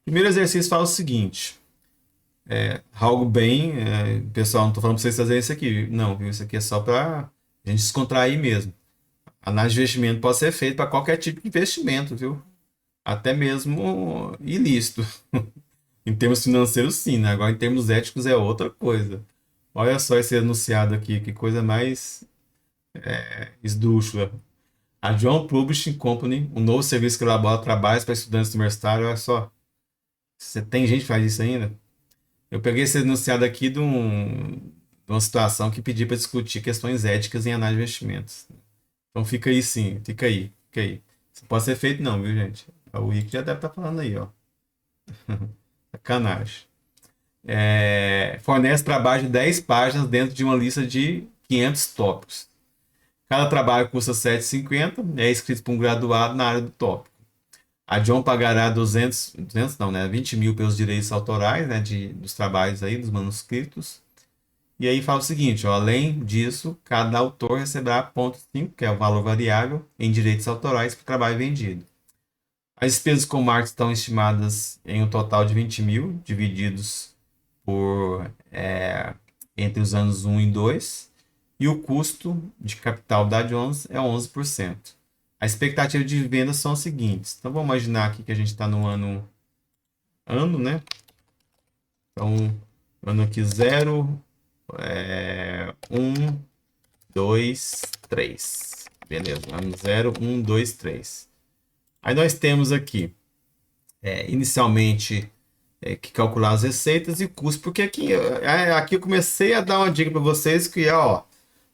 Primeiro exercício fala o seguinte. Algo bem, pessoal, não estou falando para vocês fazerem isso aqui. Não, viu? Isso aqui é só para a gente descontrair mesmo. Análise de investimento pode ser feita para qualquer tipo de investimento, viu? Até mesmo ilícito. Em termos financeiros, sim, né? Agora, em termos éticos, é outra coisa. Olha só esse enunciado aqui, que coisa mais esdrúxula. A John Publishing Company, um novo serviço que elabora trabalhos para estudantes universitários. Olha só, você tem gente que faz isso ainda? Eu peguei esse enunciado aqui de uma situação que pedi para discutir questões éticas em análise de investimentos. Então fica aí sim, fica aí, fica aí. Isso pode ser feito não, viu, gente? O Rick já deve estar falando aí, ó. Sacanagem. Fornece trabalho de 10 páginas dentro de uma lista de 500 tópicos. Cada trabalho custa R$ 7,50, é escrito por um graduado na área do tópico. A John pagará 200 não, né? 20 mil pelos direitos autorais, né? Dos trabalhos aí, dos manuscritos. E aí fala o seguinte, ó, além disso, cada autor receberá 0,5, que é o valor variável, em direitos autorais para o trabalho vendido. As despesas com marketing estão estimadas em um total de 20 mil, divididos por entre os anos um e 2, e o custo de capital da Jones é 11%. A expectativa de vendas são as seguintes. Então vamos imaginar aqui que a gente está no ano, né? Então, ano aqui 0, 1, 2, 3. Beleza, ano 0, 1, 2, 3. Aí nós temos aqui, inicialmente, que calcular as receitas e custos, porque aqui eu comecei a dar uma dica para vocês que ó,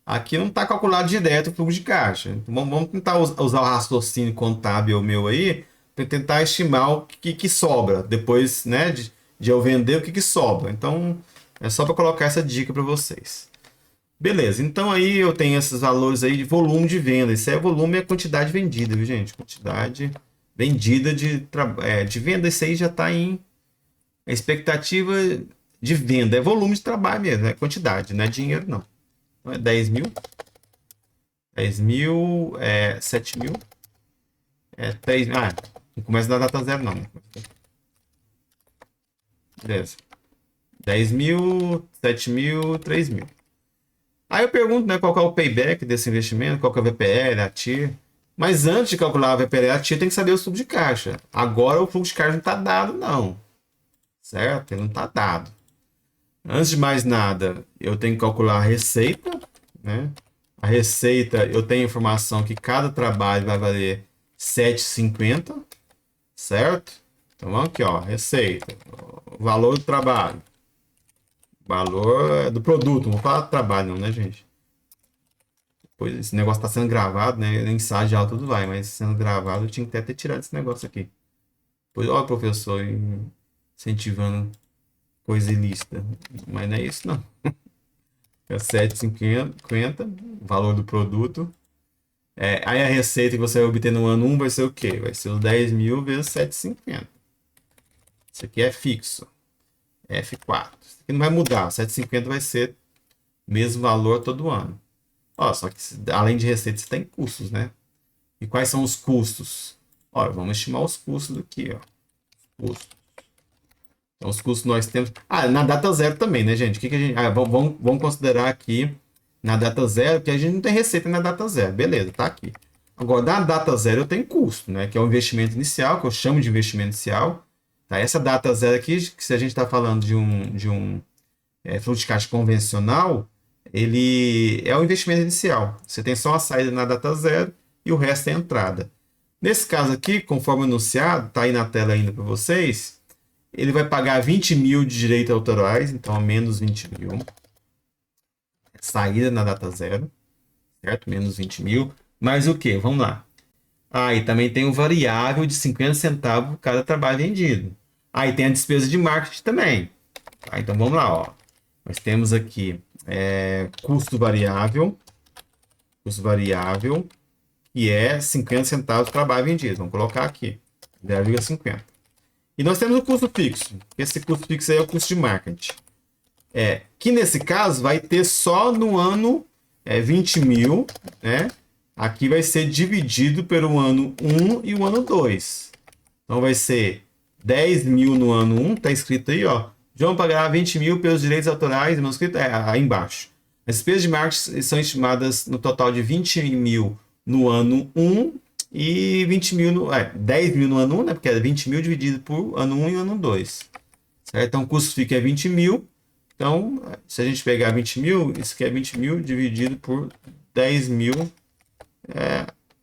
aqui não está calculado direto o fluxo de caixa. Então, vamos tentar usar o raciocínio contábil meu aí, para tentar estimar o que sobra, depois, né, de eu vender o que sobra. Então, é só para colocar essa dica para vocês. Beleza, então aí eu tenho esses valores aí de volume de venda. Isso é volume e a quantidade vendida, viu, gente? Quantidade vendida de venda, isso aí já está em expectativa de venda. É volume de trabalho mesmo, é quantidade, não é dinheiro não. Então é 10 mil, 10 mil, 7 mil, 3 mil. Não começa da data zero não. Beleza. 10 mil, 7 mil, 3 mil. Aí eu pergunto, né, qual que é o payback desse investimento, qual que é o VPL, a TIR. Mas antes de calcular a VPL e a TIR, tem que saber o fluxo de caixa. Agora o fluxo de caixa não está dado, não. Certo? Ele não está dado. Antes de mais nada, eu tenho que calcular a receita, né? A receita, eu tenho informação que cada trabalho vai valer R$ 7,50, certo? Então vamos aqui, ó, receita, o valor do trabalho, valor do produto, não vou falar do trabalho não, né, gente? Pois esse negócio está sendo gravado, né? Em sala de aula tudo vai, mas sendo gravado eu tinha que até ter tirado esse negócio aqui. Pois, ó, professor, incentivando coisa ilícita, mas não é isso não. É 7,50, o valor do produto. Aí a receita que você vai obter no ano 1 vai ser o quê? Vai ser os 10 mil vezes 7,50. Isso aqui é fixo. F4. Isso aqui não vai mudar. 7,50 vai ser o mesmo valor todo ano. Ó, só que além de receita, você tem custos, né? E quais são os custos? Olha, vamos estimar os custos aqui, ó. Custos. Então, os custos nós temos. Na data zero também, né, gente? O que a gente. Vamos considerar aqui na data zero, que a gente não tem receita na data zero. Beleza, tá aqui. Agora, na data zero eu tenho custo, né? Que é o investimento inicial, que eu chamo de investimento inicial. Tá? Essa data zero aqui, que se a gente está falando de um fluxo de caixa convencional, ele é o investimento inicial. Você tem só a saída na data zero e o resto é a entrada. Nesse caso aqui, conforme anunciado, está aí na tela ainda para vocês, ele vai pagar 20 mil de direitos autorais, então menos 20 mil. Saída na data zero, certo? Menos 20 mil. Mas o que? Vamos lá. E também tem o variável de 50 centavos por cada trabalho vendido. E tem a despesa de marketing também. Então vamos lá, ó. Nós temos aqui custo variável, que é 50 centavos por trabalho vendido. Vamos colocar aqui, 0,50. E nós temos o custo fixo. Esse custo fixo aí é o custo de marketing. Que nesse caso vai ter só no ano 20 mil, né? Aqui vai ser dividido pelo ano 1 e o ano 2. Então vai ser 10 mil no ano 1, tá escrito aí, ó. João pagará 20 mil pelos direitos autorais, manuscrito, aí embaixo. As despesas de marketing são estimadas no total de 20 mil no ano 1 e 20 mil 10 mil no ano 1, né? Porque é 20 mil dividido por ano 1 e ano 2. Certo? Então, o custo fica é 20 mil. Então, se a gente pegar 20 mil, isso aqui é 20 mil dividido por 10 mil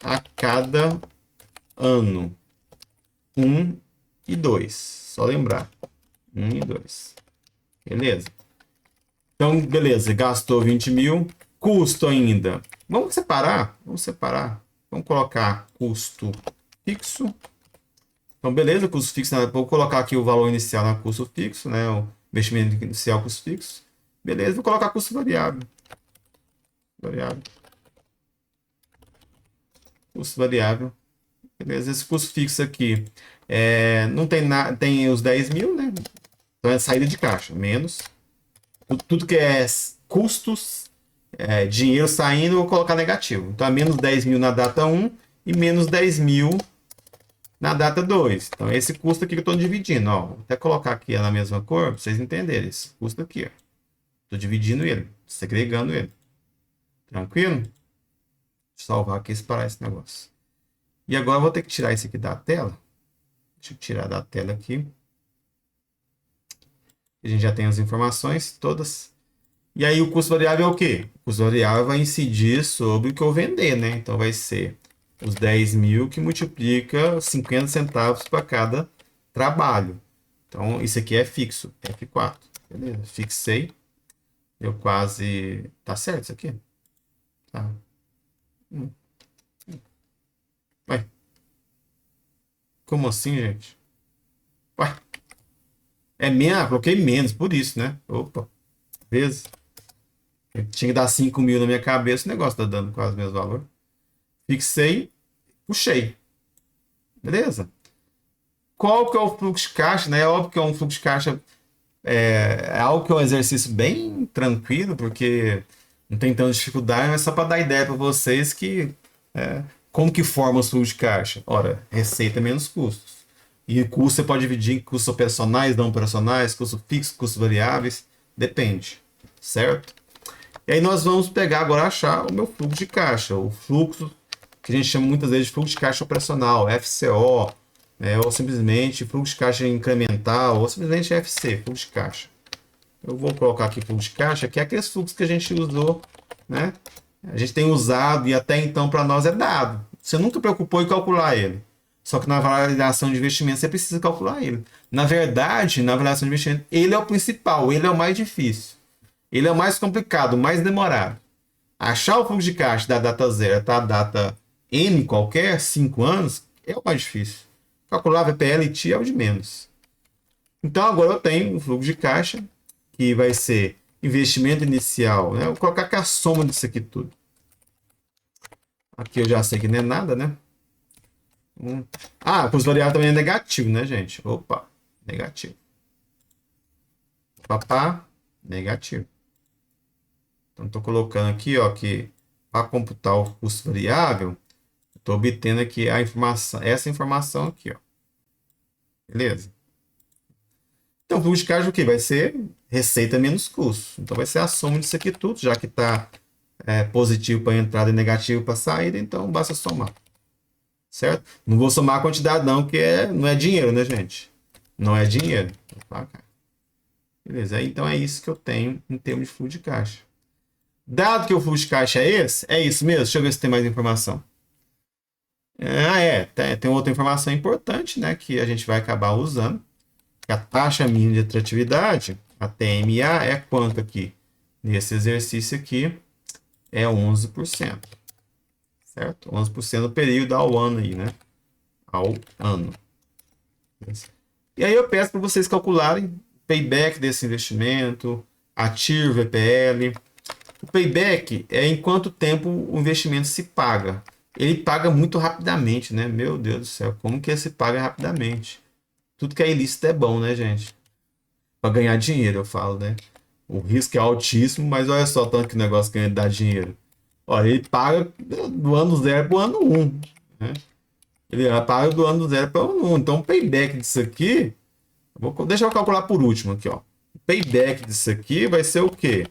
a cada ano. 1 e 2. Só lembrar. 1 e 2. Beleza? Então, beleza. Gastou 20 mil. Custo ainda. Vamos separar. Vamos separar. Vamos colocar custo fixo. Então, beleza. Custo fixo. Vou colocar aqui o valor inicial na custo fixo, né? O investimento inicial custo fixo. Beleza. Vou colocar custo variável. Variável. Custo variável. Beleza. Esse custo fixo aqui não tem nada. Tem os 10 mil, né? Então é saída de caixa. Menos. Tudo que é custos, dinheiro saindo, eu vou colocar negativo. Então é menos 10 mil na data 1 e menos 10 mil na data 2. Então esse custo aqui que eu estou dividindo. Ó, vou até colocar aqui na mesma cor para vocês entenderem. Esse custo aqui. Estou dividindo ele, segregando ele. Tranquilo? Deixa eu salvar aqui e separar esse negócio. E agora eu vou ter que tirar esse aqui da tela. Deixa eu tirar da tela aqui. A gente já tem as informações todas. E aí o custo variável é o quê? O custo variável vai incidir sobre o que eu vender, né? Então vai ser os 10 mil que multiplica 50 centavos para cada trabalho. Então isso aqui é fixo, F4. Beleza, fixei. Eu quase... Tá certo isso aqui? Tá. Ué. Como assim, gente? Ué. É menos, coloquei menos, por isso, né? Opa, vezes. Eu tinha que dar 5 mil na minha cabeça, o negócio tá dando quase o mesmo valor. Fixei, puxei. Beleza? Qual que é o fluxo de caixa, né? É óbvio que é um fluxo de caixa, algo que é um exercício bem tranquilo, porque não tem tanta dificuldade, mas só para dar ideia para vocês que como que forma o fluxo de caixa. Ora, receita menos custos. E custo você pode dividir em custos operacionais, não operacionais, custos fixos, custos variáveis, depende, certo? E aí nós vamos pegar agora achar o meu fluxo de caixa, o fluxo que a gente chama muitas vezes de fluxo de caixa operacional, FCO, ou simplesmente fluxo de caixa incremental, ou simplesmente FC, fluxo de caixa. Eu vou colocar aqui fluxo de caixa, que é aqueles fluxos que a gente usou, né? A gente tem usado e até então para nós é dado. Você nunca preocupou em calcular ele. Só que na avaliação de investimento você precisa calcular ele. Na verdade, na avaliação de investimento, ele é o principal, ele é o mais difícil. Ele é o mais complicado, o mais demorado. Achar o fluxo de caixa da data zero até a data N qualquer, 5 anos, é o mais difícil. Calcular VPL e TI é o de menos. Então agora eu tenho um fluxo de caixa que vai ser investimento inicial. Né? Eu vou colocar aqui a soma disso aqui tudo. Aqui eu já sei que não é nada, né? O custo variável também é negativo, né, gente? Opa, negativo. Papá, negativo. Então, estou colocando aqui, ó, que para computar o custo variável, estou obtendo aqui a informação, essa informação aqui, ó. Beleza? Então, o fluxo de caixa o que? Vai ser receita menos custo. Então, vai ser a soma disso aqui tudo, já que está positivo para entrada e negativo para saída, então basta somar. Certo? Não vou somar a quantidade não, que não é dinheiro, né, gente? Não é dinheiro. Beleza? Então, é isso que eu tenho em termos de fluxo de caixa. Dado que o fluxo de caixa é esse, é isso mesmo? Deixa eu ver se tem mais informação. Tem outra informação importante, né, que a gente vai acabar usando. Que a taxa mínima de atratividade, a TMA, é quanto aqui? Nesse exercício aqui, é 11%. Certo? 11% do período ao ano aí, né? Ao ano. E aí eu peço para vocês calcularem o payback desse investimento, a TIR, VPL. O payback é em quanto tempo o investimento se paga. Ele paga muito rapidamente, né? Meu Deus do céu, como que ele se paga rapidamente? Tudo que é ilícito é bom, né, gente? Para ganhar dinheiro, eu falo, né? O risco é altíssimo, mas olha só tanto que o negócio dá dinheiro. Olha, ele paga do ano 0 para o ano 1. Né? Ele paga do ano do 0 para o 1. Então, o payback disso aqui, deixa eu calcular por último aqui, ó. O payback disso aqui vai ser o quê?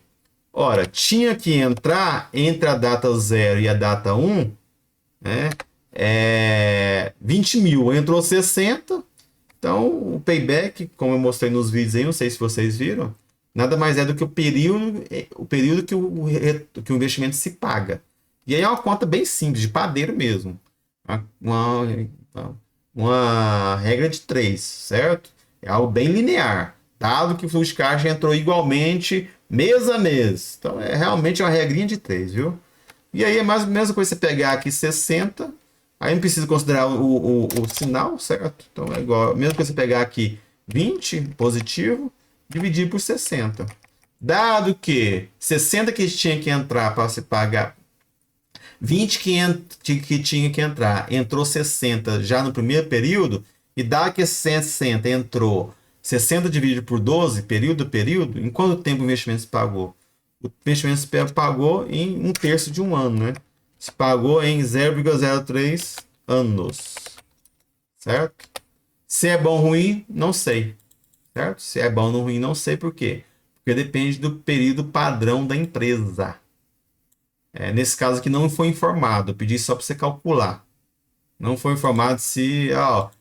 Ora, tinha que entrar entre a data 0 e a data 1, né? 20 mil, entrou 60. Então, o payback, como eu mostrei nos vídeos aí, não sei se vocês viram, nada mais é do que o período que o investimento se paga. E aí é uma conta bem simples, de padeiro mesmo. Uma regra de 3, certo? É algo bem linear. Dado que o fluxo de caixa entrou igualmente mês a mês. Então, é realmente uma regrinha de 3, viu? E aí é mais ou menos a coisa você pegar aqui 60, aí não precisa considerar o sinal, certo? Então é igual, mesmo que você pegar aqui 20 positivo, dividir por 60. Dado que 60 que tinha que entrar para se pagar, 20 que tinha que entrar, entrou 60 já no primeiro período, e dado que 60 entrou 60 dividido por 12, período a período, em quanto tempo o investimento se pagou? O investimento se pagou em um terço de um ano, né? Se pagou em 0,03 anos, certo? Se é bom ou ruim, não sei, certo? Se é bom ou ruim, não sei por quê. Porque depende do período padrão da empresa. Nesse caso aqui não foi informado, eu pedi só para você calcular. Não foi informado se,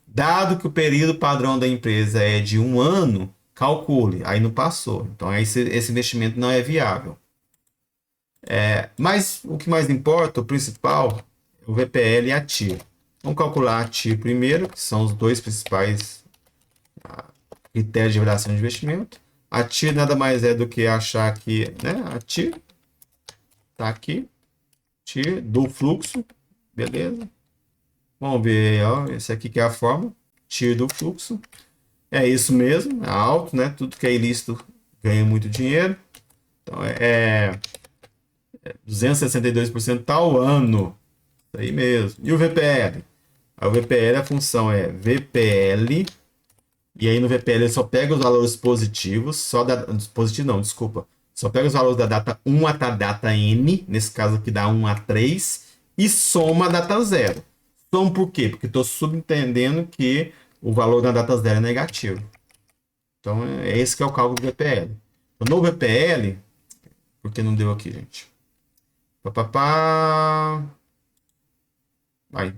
dado que o período padrão da empresa é de um ano, calcule. Aí não passou. Então esse investimento não é viável. Mas o que mais importa, o principal, é o VPL e a TIR. Vamos calcular a TIR primeiro, que são os dois principais critérios de avaliação de investimento. A TIR nada mais é do que achar que, né, a TIR está aqui, TIR do fluxo, beleza? Vamos ver, ó, esse aqui que é a forma, TIR do fluxo. É isso mesmo, é alto, né? Tudo que é ilícito ganha muito dinheiro. Então é 262% ao ano. Isso aí mesmo. E o VPL? O VPL, a função é VPL. E aí no VPL ele só pega os valores positivos. Positivo não, desculpa. Só pega os valores da data 1 até a data N. Nesse caso aqui dá 1 a 3. E soma a data 0. Soma por quê? Porque estou subentendendo que o valor da data 0 é negativo. Então é esse que é o cálculo do VPL. No VPL, porque não deu aqui, gente. Papapá. Aí.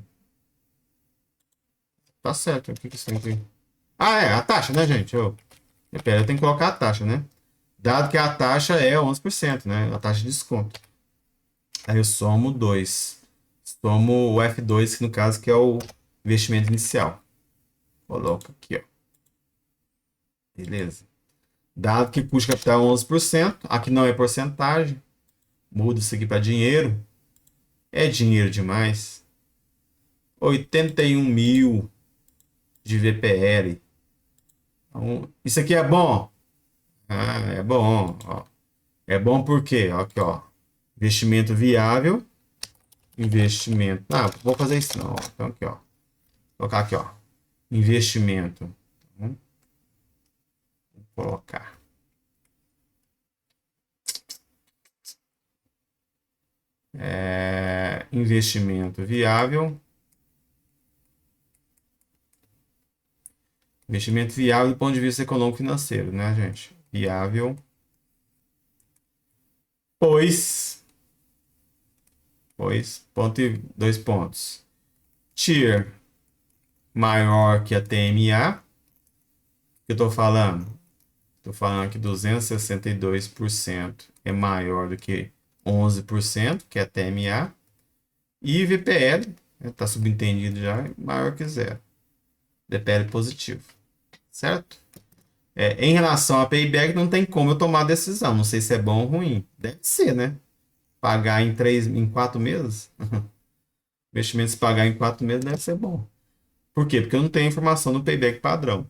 Tá certo. O que isso tem aqui? É a taxa, né, gente? VPL tem que colocar a taxa, né? Dado que a taxa é 11%, né? A taxa de desconto. Aí eu somo 2. Somo o F2, que no caso que é o investimento inicial. Coloco aqui, ó. Beleza. Dado que o custo de capital é 11%, aqui não é porcentagem. Muda isso aqui para dinheiro. É dinheiro demais. 81 mil de VPL. Então, isso aqui é bom? É bom. Ó. É bom porque, aqui, ó. Investimento viável. Investimento. Vou fazer isso não. Então, aqui, ó. Vou colocar aqui, ó. Investimento. Vou colocar. Investimento viável. Investimento viável do ponto de vista econômico financeiro, né, gente? Viável. Pois, ponto e 2 pontos. TIR maior que a TMA. O que eu estou falando? Estou falando que 262% é maior do que 11%, que é a TMA. E VPL, está subentendido já, é maior que zero. VPL positivo. Certo? Em relação a payback, não tem como eu tomar decisão. Não sei se é bom ou ruim. Deve ser, né? Pagar em 4 meses? Investimento se pagar em 4 meses deve ser bom. Por quê? Porque eu não tenho informação do payback padrão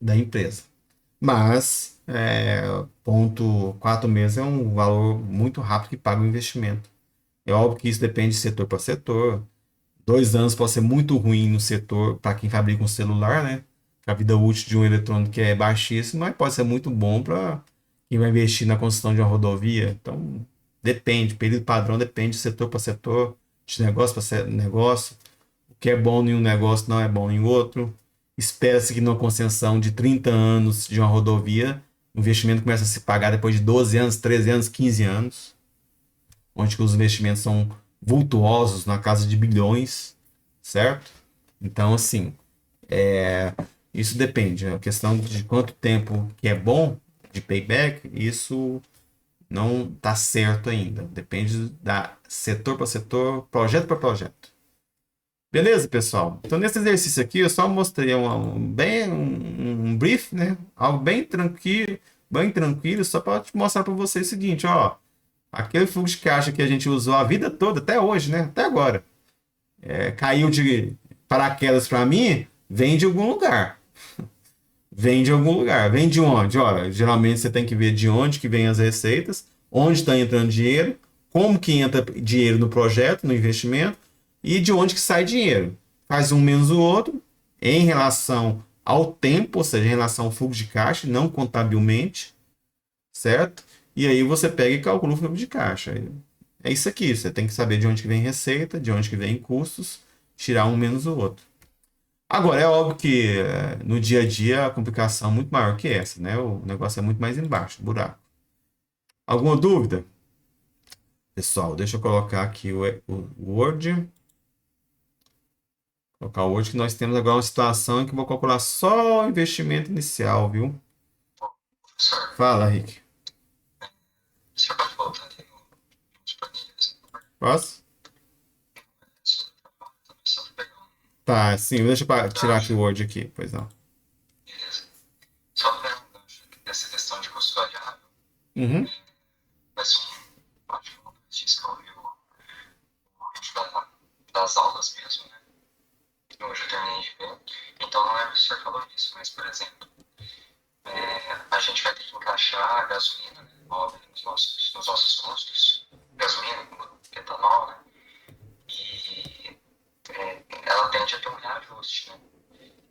da empresa. Mas, ponto 4 meses é um valor muito rápido que paga o investimento. É óbvio que isso depende de setor para setor. 2 anos pode ser muito ruim no setor para quem fabrica um celular, né? A vida útil de um eletrônico é baixíssima, mas pode ser muito bom para quem vai investir na construção de uma rodovia. Então, depende, período padrão depende de setor para setor, de negócio para negócio. que é bom em um negócio não é bom em outro. Espera-se que numa concessão de 30 anos de uma rodovia, o investimento começa a se pagar depois de 12 anos, 13 anos, 15 anos, onde que os investimentos são vultuosos, na casa de bilhões, certo? Então, assim, isso depende. A questão de quanto tempo que é bom de payback, isso não está certo ainda. Depende da setor para setor, projeto para projeto. Beleza, pessoal? Então, nesse exercício aqui, eu só mostrei um brief, né? Algo bem tranquilo, só para mostrar para vocês o seguinte, ó. Aquele fluxo de caixa que a gente usou a vida toda, até hoje, né? Até agora. Caiu de paraquedas para mim, vem de algum lugar. Vem de algum lugar. Vem de onde? Olha, geralmente você tem que ver de onde que vem as receitas, onde está entrando dinheiro, como que entra dinheiro no projeto, no investimento, e de onde que sai dinheiro. Faz um menos o outro em relação ao tempo, ou seja, em relação ao fluxo de caixa, não contabilmente, certo? E aí você pega e calcula o fluxo de caixa. É isso aqui, você tem que saber de onde que vem receita, de onde que vem custos, tirar um menos o outro. Agora, é óbvio que no dia a dia a complicação é muito maior que essa, né? O negócio é muito mais embaixo, o buraco. Alguma dúvida? Pessoal, deixa eu colocar aqui o Word. Colocar o Word que nós temos agora uma situação em que eu vou calcular só o investimento inicial, viu? Professor, Fala, Rick. o senhor pode voltar ali nos planilhas? Posso? Só para pegar Tá, sim, deixa eu tirar aqui o gancho, Word aqui, pois não. beleza. Só para pegar um gancho aqui dessa questão de custo variável, Uhum. vai ser acho que uma notícia que eu ouvi o vídeo das aulas mesmo, né? Hoje eu terminei de ver. Então não lembro se o senhor falou isso, mas por exemplo, a gente vai ter que encaixar a gasolina, né? Óbvio, nos nossos custos. Gasolina, etanol, né? E ela tende a ter um reajuste, né?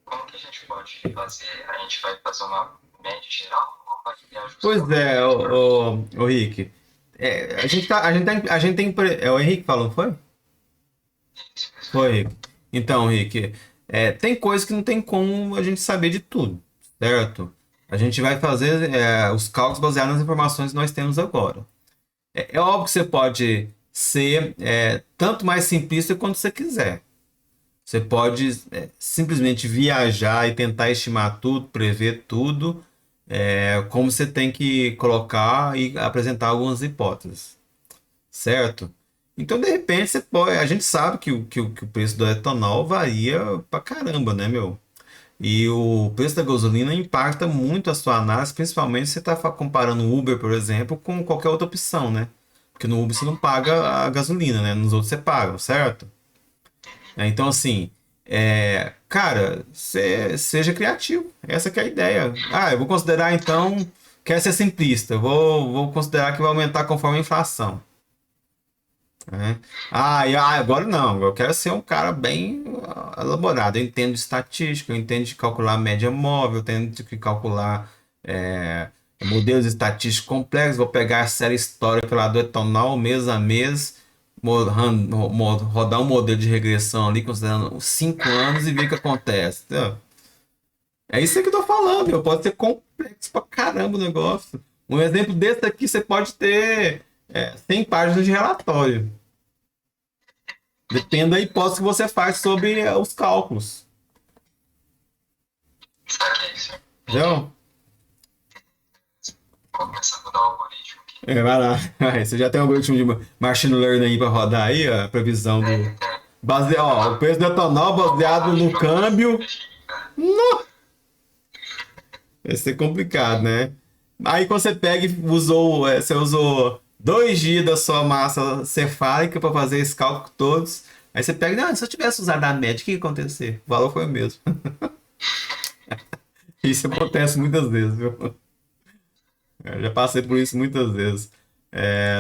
Como que a gente pode fazer? A gente vai fazer uma média geral ou vai Pois reajustar por é, mês, por mês? o Rick. É o Henrique que falou, não foi? Isso, isso. Foi. Então, Rick, tem coisas que não tem como a gente saber de tudo, certo? A gente vai fazer os cálculos baseados nas informações que nós temos agora. É óbvio que você pode ser tanto mais simplista quanto você quiser. Você pode simplesmente viajar e tentar estimar tudo, prever tudo, como você tem que colocar e apresentar algumas hipóteses, certo? Então, de repente, você pode. A gente sabe que o preço do etanol varia pra caramba, né, meu? E o preço da gasolina impacta muito a sua análise, principalmente se você está comparando o Uber, por exemplo, com qualquer outra opção, né? Porque no Uber você não paga a gasolina, né? Nos outros você paga, certo? Então, assim, cara, seja criativo. Essa que é a ideia. Ah, eu vou considerar, então, quer ser simplista. Vou considerar que vai aumentar conforme a inflação, né? Agora não, eu quero ser um cara bem elaborado. Eu entendo de estatística, eu entendo de calcular média móvel, eu entendo de calcular é, modelos estatísticos complexos. Vou pegar a série histórica lá do etanol, mês a mês, rodar um modelo de regressão ali, considerando os 5 anos e ver o que acontece. Entendeu? É isso que eu tô falando, meu. Pode ser complexo pra caramba o negócio. Um exemplo desse aqui, você pode ter 100 páginas de relatório. Entendi. Depende da hipótese que você faz sobre os cálculos. Saquei, senhor. Entendi. Entendeu? Vou começar a mudar o algoritmo aqui. Vai lá. Aí, você já tem um algoritmo de machine learning aí para rodar aí, a previsão do. Tem. O preço do etanol Vou baseado ali no pra você. câmbio. Deixa eu ligar. Vai ser complicado, né? Aí quando você pega e você usou 2 dias da sua massa cefálica para fazer esse cálculo todos. Aí você pega, não, se eu tivesse usado a média, o que ia acontecer? O valor foi o mesmo. Isso acontece muitas vezes, viu? Eu já passei por isso muitas vezes.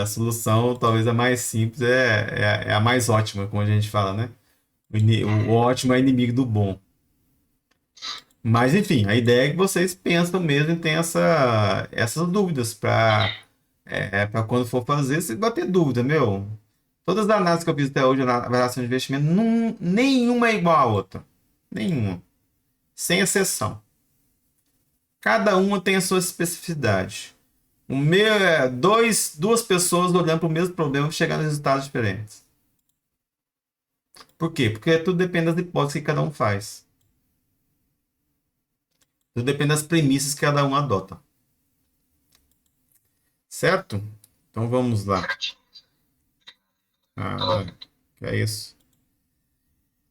A solução, talvez a mais simples, é a mais ótima, como a gente fala, né? O ótimo é inimigo do bom. Mas, enfim, a ideia é que vocês pensam mesmo e tem essas dúvidas para quando for fazer, você bater dúvida, meu. Todas as análises que eu fiz até hoje na avaliação de investimento, nenhuma é igual à outra. Nenhuma. Sem exceção. Cada uma tem a sua especificidade. O meu é duas pessoas olhando para o mesmo problema chegando a resultados diferentes. Por quê? Porque tudo depende das hipóteses que cada um faz. Tudo depende das premissas que cada um adota. Certo? Então vamos lá. Certinho. Ah, que é isso.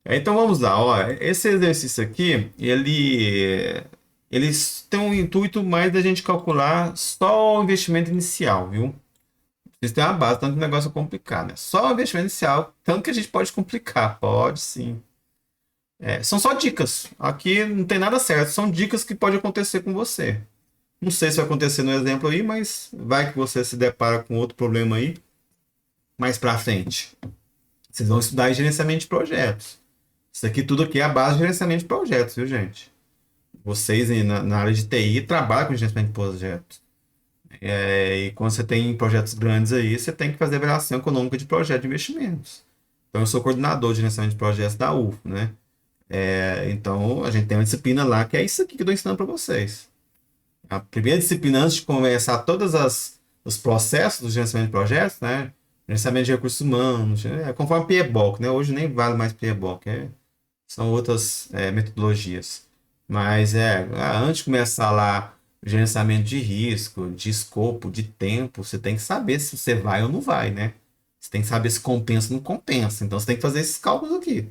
Então vamos lá. Ó, esse exercício aqui, eles têm um intuito mais da gente calcular só o investimento inicial, viu? Eles têm uma base, tanto que o negócio é complicado, né? Só o investimento inicial, tanto que a gente pode complicar. Pode sim. São só dicas. Aqui não tem nada certo. São dicas que pode acontecer com você. Não sei se vai acontecer no exemplo aí, mas vai que você se depara com outro problema aí mais pra frente. Vocês vão estudar gerenciamento de projetos. Isso aqui tudo aqui é a base de gerenciamento de projetos, viu, gente? Vocês na área de TI trabalham com gerenciamento de projetos. E quando você tem projetos grandes aí, você tem que fazer avaliação econômica de projetos de investimentos. Então, eu sou coordenador de gerenciamento de projetos da UFO, né? Então, a gente tem uma disciplina lá que é isso aqui que eu estou ensinando para vocês. A primeira disciplina, antes de começar todos os processos do gerenciamento de projetos, né? Gerenciamento de recursos humanos, conforme PMBOK, né? Hoje nem vale mais PMBOK, são outras metodologias. Mas antes de começar lá o gerenciamento de risco, de escopo, de tempo, você tem que saber se você vai ou não vai, né? Você tem que saber se compensa ou não compensa. Então você tem que fazer esses cálculos aqui.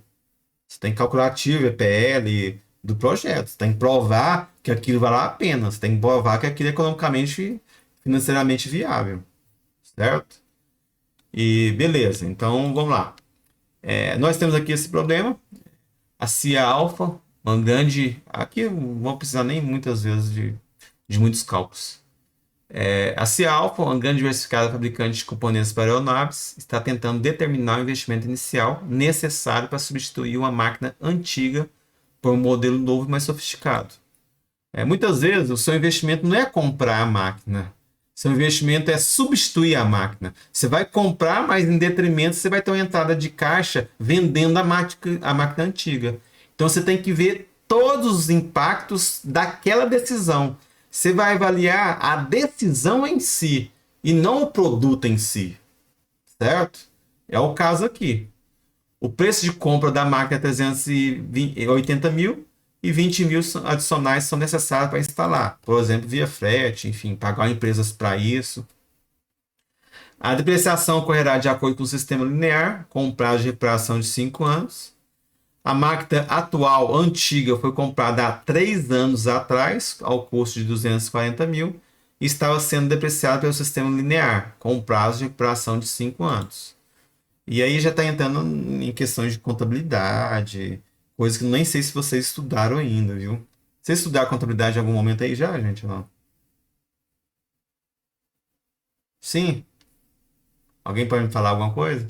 Você tem que calcular ativo, EPL do projeto. Você tem que provar que aquilo vale a pena. Você tem que provar que aquilo é economicamente, financeiramente viável. Certo? E beleza, então vamos lá. Nós temos aqui esse problema. A CIA alfa, uma grande. Aqui não vou precisar nem muitas vezes de muitos cálculos. A CIA alfa, uma grande diversificada fabricante de componentes para aeronaves, está tentando determinar o investimento inicial necessário para substituir uma máquina antiga por um modelo novo e mais sofisticado. Muitas vezes o seu investimento não é comprar a máquina. Seu investimento é substituir a máquina. Você vai comprar, mas em detrimento você vai ter uma entrada de caixa vendendo a máquina antiga. Então você tem que ver todos os impactos daquela decisão. Você vai avaliar a decisão em si e não o produto em si. Certo? É o caso aqui. O preço de compra da máquina é 380 mil e 20 mil adicionais são necessários para instalar. Por exemplo, via frete, enfim, pagar empresas para isso. A depreciação ocorrerá de acordo com o sistema linear, com um prazo de recuperação de 5 anos. A máquina atual, antiga, foi comprada há 3 anos atrás, ao custo de 240 mil, e estava sendo depreciada pelo sistema linear, com um prazo de recuperação de 5 anos. E aí já está entrando em questões de contabilidade, coisas que nem sei se vocês estudaram ainda, viu? Vocês estudaram contabilidade em algum momento aí já, gente? Não? Sim? Alguém pode me falar alguma coisa?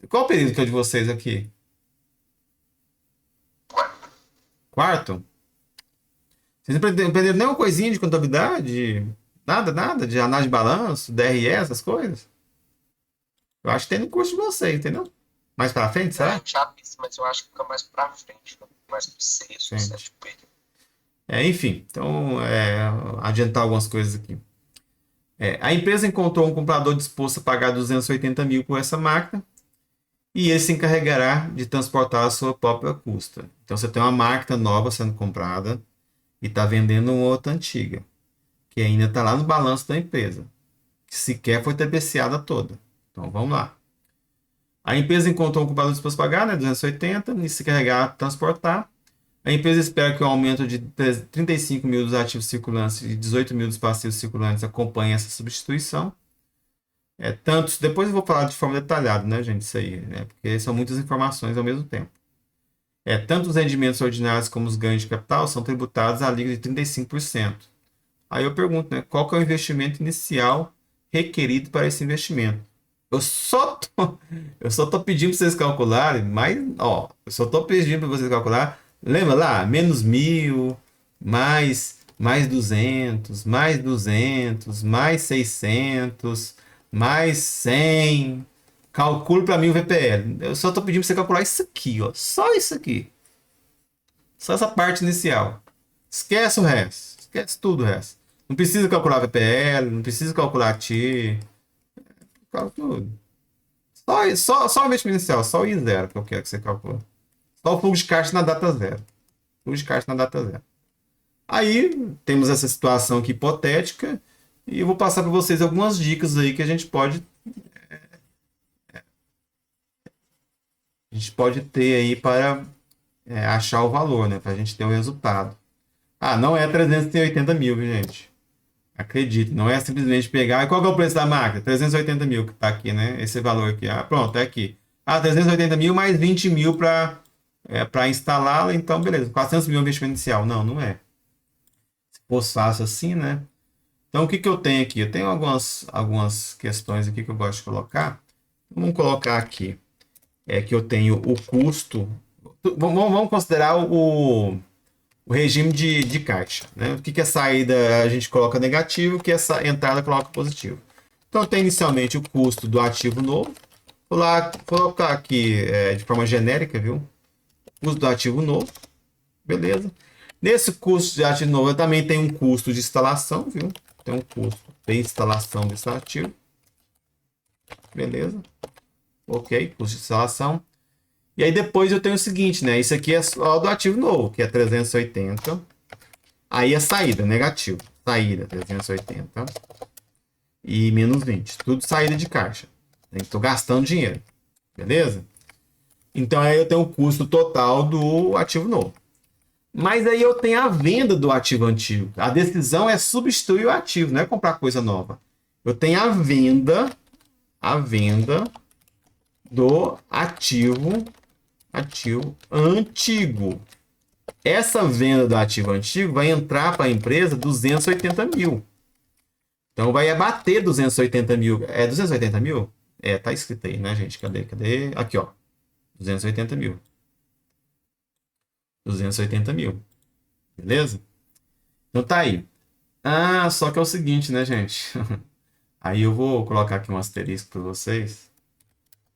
Qual o período que é de vocês aqui? Quarto? Vocês não aprenderam nenhuma coisinha de contabilidade? Nada, nada? De análise de balanço, DRE, essas coisas? Eu acho que tem no curso de vocês, entendeu? Mais pra frente, A será? gente já viu, mas eu acho que fica mais pra frente, mais pro sexto, Sim. sétimo período. Enfim, então, adiantar algumas coisas aqui. A empresa encontrou um comprador disposto a pagar 280 mil por essa máquina e ele se encarregará de transportar a sua própria custa. Então, você tem uma máquina nova sendo comprada e está vendendo uma outra antiga, que ainda está lá no balanço da empresa, que sequer foi depreciada toda. Então, vamos lá. A empresa encontrou um comprador disposto a pagar, né, 280, e se encarregar de transportar. A empresa espera que o aumento de 35 mil dos ativos circulantes e 18 mil dos passivos circulantes acompanhe essa substituição. Depois eu vou falar de forma detalhada, né, gente, isso aí, né, porque são muitas informações ao mesmo tempo. Tanto os rendimentos ordinários como os ganhos de capital são tributados à alíquota de 35%. Aí eu pergunto, né, qual que é o investimento inicial requerido para esse investimento? Eu só tô, eu só tô pedindo para vocês calcularem, mas, eu só tô pedindo para vocês calcular. Lembra lá? Menos 1.000, mais 200, mais 200, mais 600, mais 100. Calcule para mim o VPL. Eu só estou pedindo para você calcular isso aqui, ó. Só isso aqui. Só essa parte inicial. Esquece o resto. Esquece tudo o resto. Não precisa calcular VPL, não precisa calcular TI. Calcula tudo. Só o investimento inicial, só o I0 que eu quero que você calcule. Só o fluxo de caixa na data zero. Fluxo de caixa na data zero. Aí temos essa situação aqui hipotética e eu vou passar para vocês algumas dicas aí que a gente pode ter aí para achar o valor, né? Para a gente ter o resultado. Ah, não é 380 mil, viu, gente? Acredite, não é simplesmente pegar. E qual que é o preço da máquina? 380 mil que está aqui, né? Esse valor aqui. Ah, pronto, é aqui. Ah, 380 mil mais 20 mil para instalá-la. Então, beleza. 400 mil investimento inicial. Não, não é. Se fosse fácil assim, né? Então, o que que eu tenho aqui? Eu tenho algumas questões aqui que eu gosto de colocar. Vamos colocar aqui. É que eu tenho o custo. Vamos considerar o regime de caixa. Né? O que que é saída a gente coloca negativo, o que é entrada coloca positivo. Então tem inicialmente o custo do ativo novo. Vou lá colocar aqui de forma genérica, viu? Custo do ativo novo. Beleza. Nesse custo de ativo novo eu também tenho um custo de instalação, viu? Tem um custo de instalação desse ativo. Beleza. Ok, custo de instalação. E aí depois eu tenho o seguinte, né? Isso aqui é só do ativo novo, que é 380. Aí a saída, negativo. Saída, 380. E menos 20. Tudo saída de caixa. Estou gastando dinheiro. Beleza? Então aí eu tenho o custo total do ativo novo. Mas aí eu tenho a venda do ativo antigo. A decisão é substituir o ativo, não é comprar coisa nova. Eu tenho a venda do ativo antigo. Essa venda do ativo antigo vai entrar para a empresa 280 mil. Então vai abater 280 mil. É 280 mil? É, tá escrito aí, né, gente? Cadê? Aqui, ó. 280 mil. 280 mil. Beleza? Então tá aí. Ah, só que é o seguinte, né, gente? Aí eu vou colocar aqui um asterisco para vocês.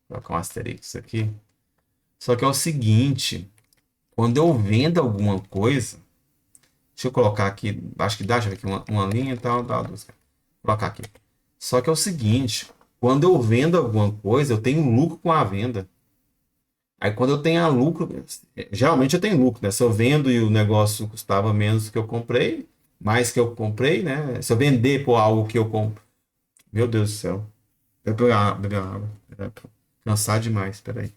Vou colocar um asterisco aqui. Só que é o seguinte. Quando eu vendo alguma coisa, deixa eu colocar aqui, acho que dá, deixa eu ver aqui uma linha e tal, dá duas. Vou colocar aqui. Só que é o seguinte, quando eu vendo alguma coisa, eu tenho lucro com a venda. Aí quando eu tenho lucro, geralmente eu tenho lucro, né? Se eu vendo e o negócio custava menos do que eu comprei, mais que eu comprei, né? Se eu vender por algo que eu compro, meu Deus do céu. Eu beber água. Cansar demais, peraí.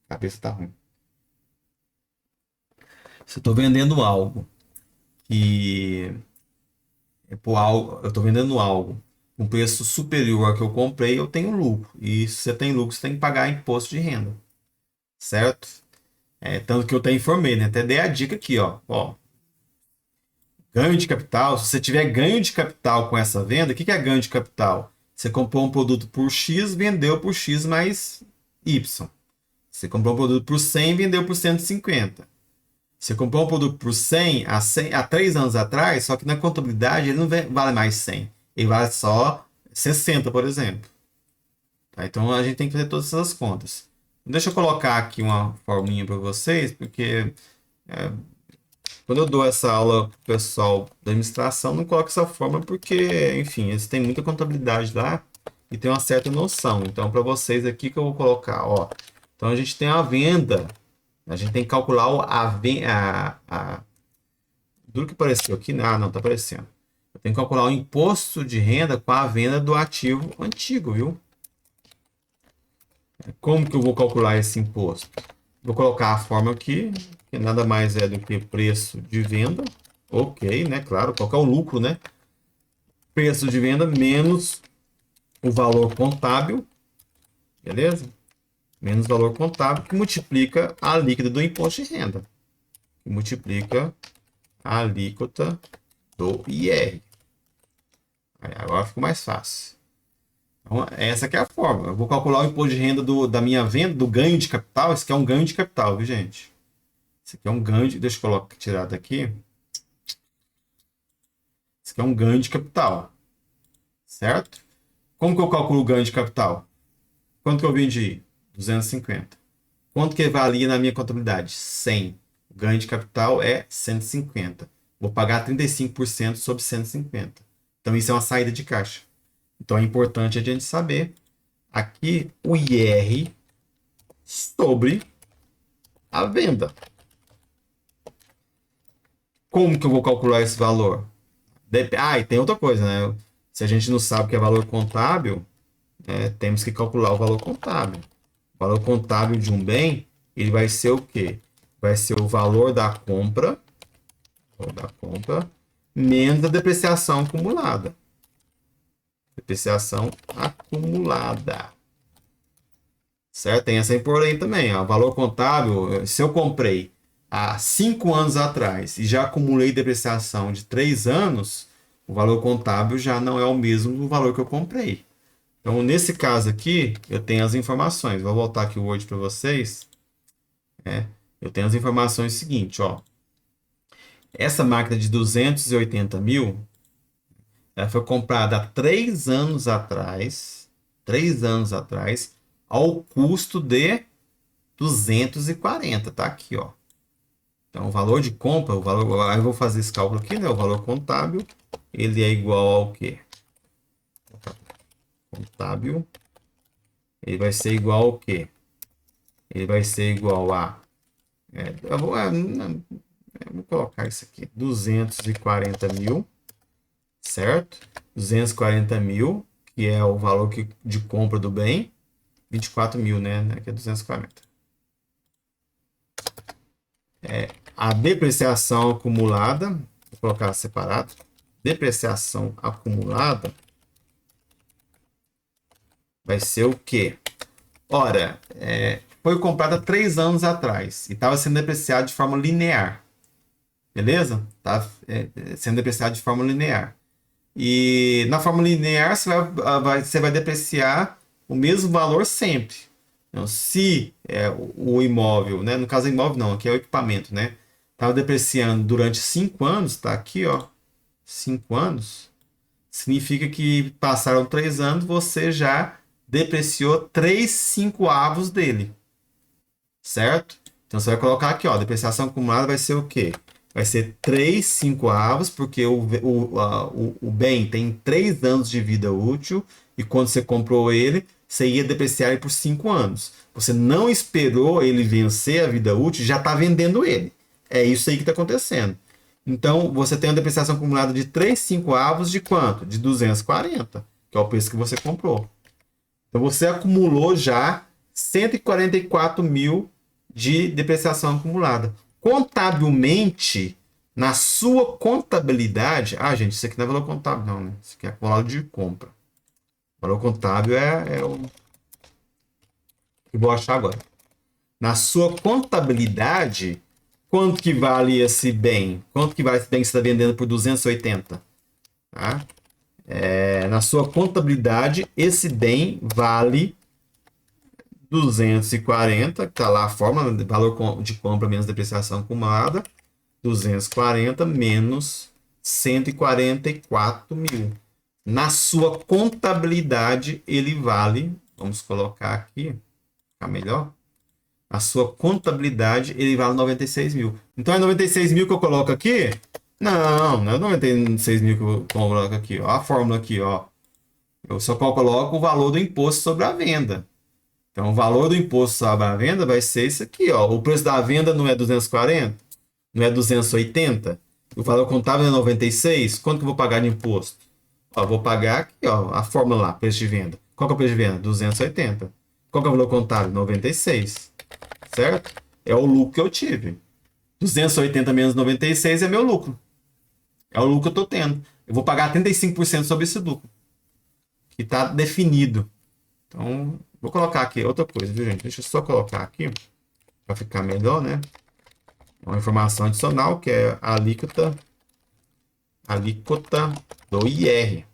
A cabeça tá ruim. Se eu tô vendendo algo que por algo, eu estou vendendo algo com preço superior ao que eu comprei, eu tenho lucro. E se você tem lucro, você tem que pagar imposto de renda. Certo? Tanto que eu até informei, né? Até dei a dica aqui, ó. Ganho de capital. Se você tiver ganho de capital com essa venda, o que é ganho de capital? Você comprou um produto por X, vendeu por X mais Y. Você comprou um produto por 100, vendeu por 150. Você comprou um produto por 100 há 3 anos atrás, só que na contabilidade ele não vale mais 100. Ele vale só 60, por exemplo. Tá? Então a gente tem que fazer todas essas contas. Deixa eu colocar aqui uma forminha para vocês, porque quando eu dou essa aula para o pessoal da administração, não coloco essa forma porque, enfim, eles têm muita contabilidade lá e tem uma certa noção. Então, para vocês aqui que eu vou colocar, ó. Então a gente tem a venda. A gente tem que calcular do que apareceu aqui. Ah, não, tá aparecendo. Eu tenho que calcular o imposto de renda com a venda do ativo antigo, viu? Como que eu vou calcular esse imposto? Vou colocar a forma aqui, que nada mais é do que preço de venda. Ok, né? Claro, qual que é o lucro, né? Preço de venda menos o valor contábil, beleza? Menos o valor contábil, que multiplica a alíquota do imposto de renda. Que multiplica a alíquota do IR. Aí, agora ficou mais fácil. Então, essa aqui é a forma. Eu vou calcular o imposto de renda da minha venda, do ganho de capital. Esse aqui é um ganho de capital, viu, gente? Esse aqui é um ganho de... Deixa eu tirar daqui. Esse aqui é um ganho de capital. Certo? Como que eu calculo o ganho de capital? Quanto que eu vendi? 250. Quanto que valia na minha contabilidade? 100. O ganho de capital é 150. Vou pagar 35% sobre 150. Então, isso é uma saída de caixa. Então, é importante a gente saber aqui o IR sobre a venda. Como que eu vou calcular esse valor? E tem outra coisa, né? Se a gente não sabe o que é valor contábil, temos que calcular o valor contábil. O valor contábil de um bem, ele vai ser o quê? Vai ser o valor da compra, menos a depreciação acumulada. Depreciação acumulada. Certo? Tem essa porém também. Ó. Valor contábil, se eu comprei há 5 anos atrás e já acumulei depreciação de 3 anos, o valor contábil já não é o mesmo do valor que eu comprei. Então, nesse caso aqui, eu tenho as informações. Vou voltar aqui o Word para vocês. Eu tenho as informações seguintes, ó. Essa máquina de 280 mil, ela foi comprada há 3 anos atrás, 3 anos atrás, ao custo de 240, tá aqui, ó. Então, o valor de compra, aí eu vou fazer esse cálculo aqui, né? O valor contábil, ele é igual ao quê? Contábil, ele vai ser igual ao quê? Ele vai ser igual a... eu vou colocar isso aqui, 240 mil, certo? 240 mil, que é o valor de compra do bem, 24 mil, né? Aqui é 240. A depreciação acumulada, vou colocar separado, depreciação acumulada vai ser o quê? Ora, foi comprada 3 anos atrás e estava sendo depreciado de forma linear. Beleza? Tá sendo depreciado de forma linear. E na forma linear você vai depreciar o mesmo valor sempre. Então, se o imóvel, né, no caso é imóvel não, aqui é o equipamento, né, estava depreciando durante 5 anos, tá aqui, ó, 5 anos, significa que passaram 3 anos, você já depreciou 3/5 dele, certo? Então você vai colocar aqui, ó, depreciação acumulada vai ser o quê? Vai ser 3/5, porque o bem tem 3 anos de vida útil e quando você comprou ele, você ia depreciar ele por 5 anos. Você não esperou ele vencer a vida útil, já está vendendo ele. É isso aí que está acontecendo. Então, você tem uma depreciação acumulada de 3/5 de quanto? De 240, que é o preço que você comprou. Então, você acumulou já 144 mil de depreciação acumulada. Contabilmente, na sua contabilidade... gente, isso aqui não é valor contábil, não, né? Isso aqui é valor de compra. O valor contábil é o que eu vou achar agora. Na sua contabilidade, quanto que vale esse bem? Quanto que vale esse bem que você está vendendo por 280? Tá? Na sua contabilidade, esse bem vale 240, que está lá a fórmula, valor de compra menos depreciação acumulada, 240 menos 144 mil. Na sua contabilidade, ele vale, vamos colocar aqui, ficar melhor. A sua contabilidade, ele vale 96 mil. Então é 96 mil que eu coloco aqui? Não é 96 mil que eu coloco aqui. Ó, a fórmula aqui, ó. Eu só coloco o valor do imposto sobre a venda. Então, o valor do imposto sobre a venda vai ser isso aqui, ó. O preço da venda não é 240? Não é 280? O valor contábil é 96? Quanto que eu vou pagar de imposto? Ó, vou pagar aqui, ó, a fórmula lá, preço de venda. Qual que é o preço de venda? 280. Qual que é o valor contábil? 96. Certo? É o lucro que eu tive. 280 menos 96 é meu lucro. É o lucro que eu estou tendo. Eu vou pagar 35% sobre esse lucro. Que está definido. Então, vou colocar aqui outra coisa, viu, gente? Deixa eu só colocar aqui, para ficar melhor, né? Uma informação adicional, que é a alíquota do IR.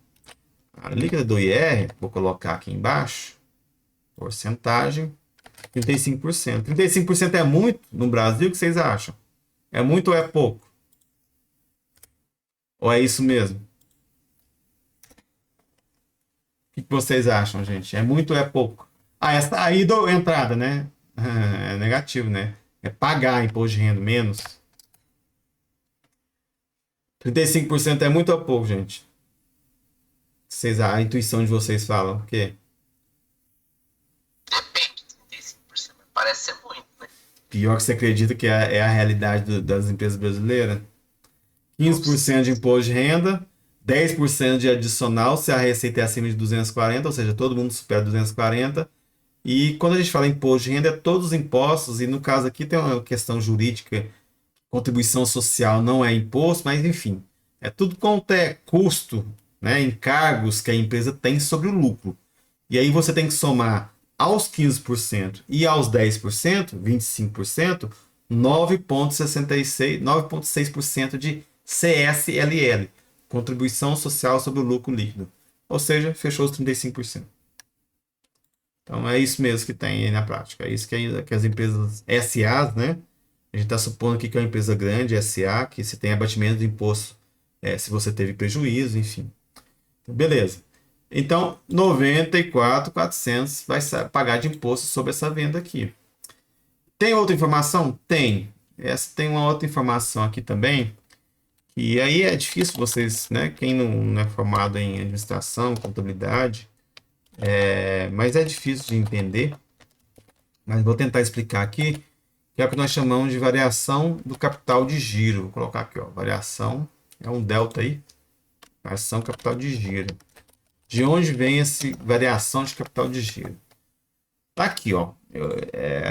A alíquota do IR, vou colocar aqui embaixo, porcentagem, 35%. 35% é muito no Brasil, o que vocês acham? É muito ou é pouco? Ou é isso mesmo? O que vocês acham, gente? É muito ou é pouco? Ah, essa aí do entrada, né? É negativo, né? É pagar imposto de renda menos. 35% é muito ou pouco, gente? A intuição de vocês falam o quê? Depende, 35%. Parece ser muito, né? Pior que você acredita que é a realidade das empresas brasileiras? Nossa. 15% de imposto de renda, 10% de adicional se a receita é acima de 240, ou seja, todo mundo supera 240. E quando a gente fala imposto de renda, é todos os impostos, e no caso aqui tem uma questão jurídica, contribuição social não é imposto, mas enfim, é tudo quanto é custo, né, encargos que a empresa tem sobre o lucro. E aí você tem que somar aos 15% e aos 10%, 25%, 9,66, 9,6% de CSLL, contribuição social sobre o lucro líquido. Ou seja, fechou os 35%. Então é isso mesmo que tem aí na prática. É isso que as empresas SAs, né? A gente está supondo aqui que é uma empresa grande, SA, que se tem abatimento do imposto, se você teve prejuízo, enfim. Então, beleza. Então, 94.400 vai pagar de imposto sobre essa venda aqui. Tem outra informação? Tem. Essa tem uma outra informação aqui também. E aí é difícil vocês, né? Quem não é formado em administração, contabilidade, mas é difícil de entender. Mas vou tentar explicar aqui, que é o que nós chamamos de variação do capital de giro. Vou colocar aqui, ó, variação, é um delta aí, variação capital de giro. De onde vem essa variação de capital de giro? Tá aqui, ó.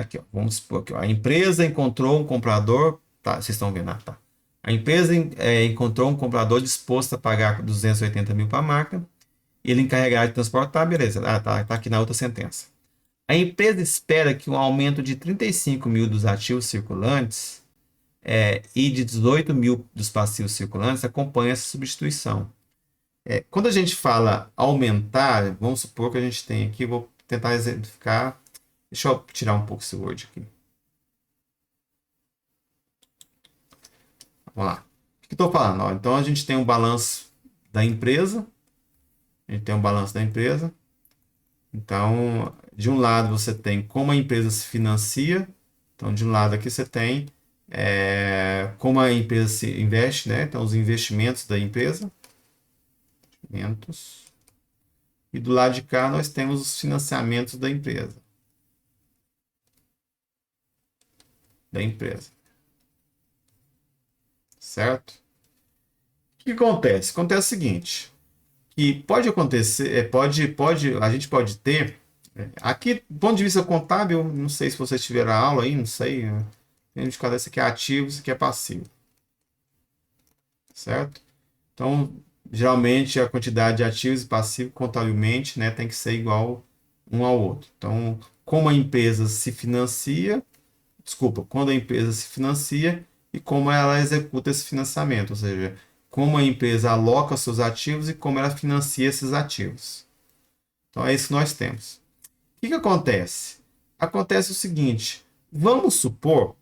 Aqui, ó. Vamos supor que a empresa encontrou um comprador. Tá, vocês estão vendo, tá? A empresa encontrou um comprador disposto a pagar 280 mil para a máquina. Ele encarregará de transportar, beleza. Tá aqui na outra sentença. A empresa espera que um aumento de 35 mil dos ativos circulantes e de 18 mil dos passivos circulantes acompanhe essa substituição. Quando a gente fala aumentar, vamos supor que a gente tem aqui, vou tentar exemplificar. Deixa eu tirar um pouco esse Word aqui. Vamos lá. O que estou falando? Ó, então a gente tem um balanço da empresa. A gente tem um balanço da empresa. Então, de um lado você tem como a empresa se financia. Então, de um lado aqui você tem como a empresa se investe, né? Então, os investimentos da empresa. Investimentos. E do lado de cá nós temos os financiamentos da empresa. Certo? O que acontece? Acontece o seguinte, que pode acontecer, a gente pode ter, aqui, do ponto de vista contábil, não sei se vocês tiveram aula aí, não sei, tem de cada esse aqui é ativo, esse aqui é passivo. Certo? Então, geralmente a quantidade de ativos e passivos contabilmente, né, tem que ser igual um ao outro. Então, como a empresa se financia, quando a empresa se financia e como ela executa esse financiamento, ou seja, como a empresa aloca seus ativos e como ela financia esses ativos. Então é isso que nós temos. O que acontece? Acontece o seguinte, vamos supor,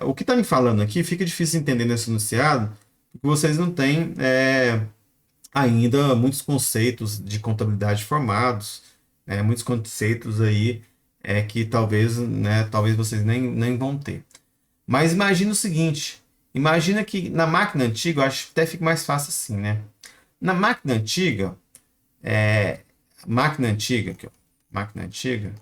o que está me falando aqui fica difícil entender nesse enunciado, porque vocês não têm ainda muitos conceitos de contabilidade formados, muitos conceitos aí que talvez vocês nem vão ter. Mas imagina o seguinte, imagina que na máquina antiga, eu acho que até fica mais fácil assim, né? Na máquina antiga, aqui, ó, máquina antiga,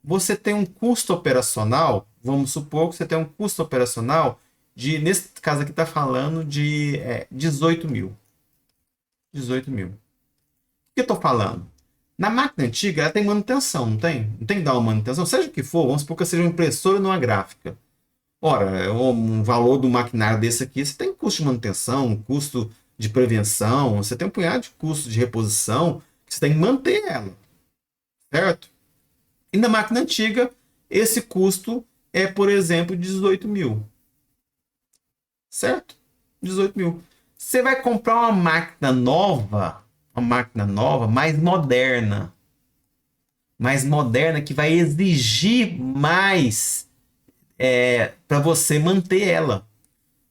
você tem um custo operacional, vamos supor que você tem um custo operacional de, nesse caso aqui está falando de 18 mil. 18 mil. O que eu estou falando? Na máquina antiga, ela tem manutenção, não tem? Não tem que dar uma manutenção, seja o que for, vamos supor que seja uma impressora ou uma gráfica. Ora, um valor do maquinário desse aqui, você tem custo de manutenção, custo de prevenção, você tem um punhado de custo de reposição, que você tem que manter ela, certo? E na máquina antiga, esse custo é, por exemplo, 18 mil. Certo? 18 mil. Você vai comprar uma máquina nova, mais moderna, que vai exigir mais para você manter ela.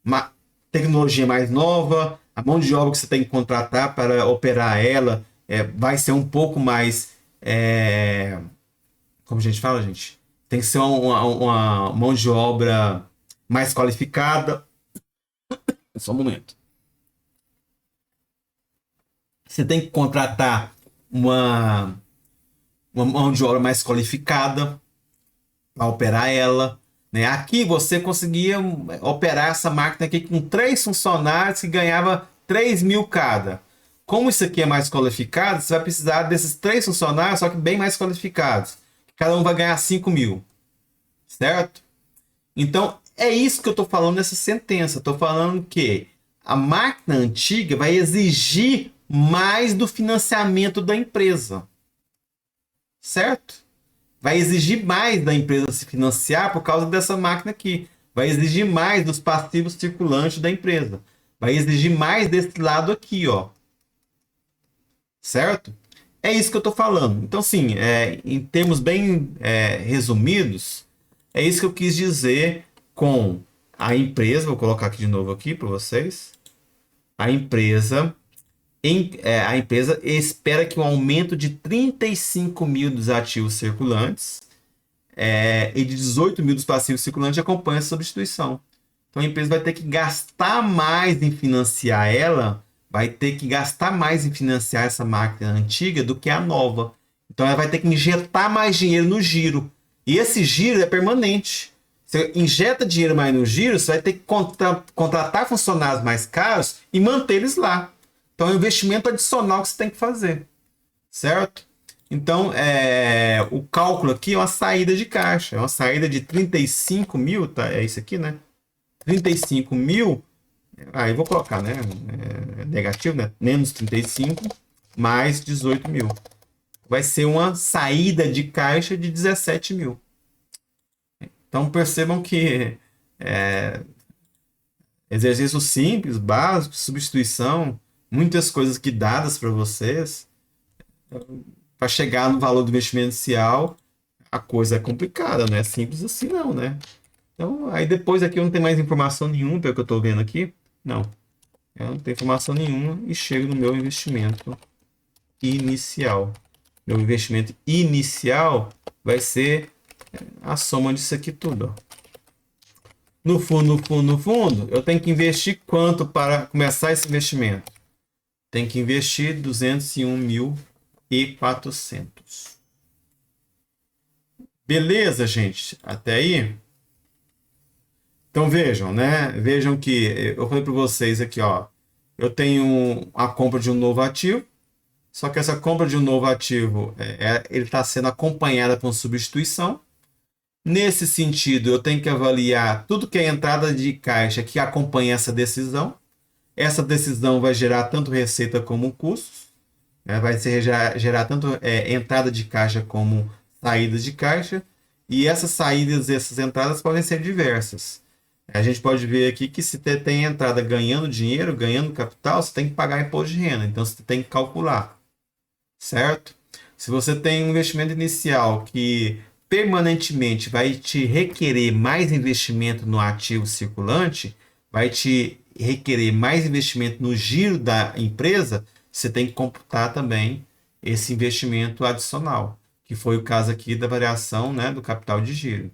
Uma tecnologia mais nova, a mão de obra que você tem que contratar para operar ela vai ser um pouco mais. Como a gente fala, gente? Tem que ser uma mão de obra mais qualificada. Só um momento. Você tem que contratar uma, uma mão de obra mais qualificada para operar ela. Né? Aqui você conseguia operar essa máquina aqui com 3 funcionários que ganhava 3.000 cada. Como isso aqui é mais qualificado, você vai precisar desses 3 funcionários, só que bem mais qualificados. Cada um vai ganhar 5.000, certo? Então, é isso que eu estou falando nessa sentença. Estou falando que a máquina antiga vai exigir mais do financiamento da empresa, certo? Vai exigir mais da empresa se financiar por causa dessa máquina aqui. Vai exigir mais dos passivos circulantes da empresa. Vai exigir mais desse lado aqui, ó. Certo? É isso que eu estou falando. Então, sim, em termos bem resumidos, é isso que eu quis dizer com a empresa. Vou colocar aqui de novo aqui para vocês. A empresa, a empresa espera que um aumento de 35.000 dos ativos circulantes e de 18.000 dos passivos circulantes acompanhe a substituição. Então a empresa vai ter que gastar mais em financiar ela, vai ter que gastar mais em financiar essa máquina antiga do que a nova. Então ela vai ter que injetar mais dinheiro no giro. E esse giro é permanente. Você injeta dinheiro mais no giro, você vai ter que contratar funcionários mais caros e manter eles lá. Então é um investimento adicional que você tem que fazer. Certo? Então, o cálculo aqui é uma saída de caixa. É uma saída de 35.000, tá? É isso aqui, né? 35.000. Aí vou colocar, né? Negativo, né? Menos 35, mais 18.000. Vai ser uma saída de caixa de 17.000. Então percebam que exercício simples, básico, substituição, muitas coisas que dadas para vocês, para chegar no valor do investimento inicial, a coisa é complicada, não é simples assim não, né? Então, aí depois aqui eu não tenho mais informação nenhuma, pelo que eu estou vendo aqui. Não, eu não tenho informação nenhuma e chego no meu investimento inicial. Meu investimento inicial vai ser a soma disso aqui tudo. Ó. No fundo, eu tenho que investir quanto para começar esse investimento? Tem que investir 201.400. Beleza, gente? Até aí? Então vejam, né? Vejam que eu falei para vocês aqui, ó. Eu tenho a compra de um novo ativo, só que essa compra de um novo ativo, ele está sendo acompanhada com substituição. Nesse sentido, eu tenho que avaliar tudo que é entrada de caixa que acompanha essa decisão. Essa decisão vai gerar tanto receita como custos, né? Vai gerar tanto entrada de caixa como saídas de caixa. E essas saídas e essas entradas podem ser diversas. A gente pode ver aqui que se tem entrada ganhando dinheiro, ganhando capital, você tem que pagar imposto de renda. Então você tem que calcular, certo? Se você tem um investimento inicial que permanentemente vai te requerer mais investimento no ativo circulante, vai te requerer mais investimento no giro da empresa, você tem que computar também esse investimento adicional, que foi o caso aqui da variação, né, do capital de giro.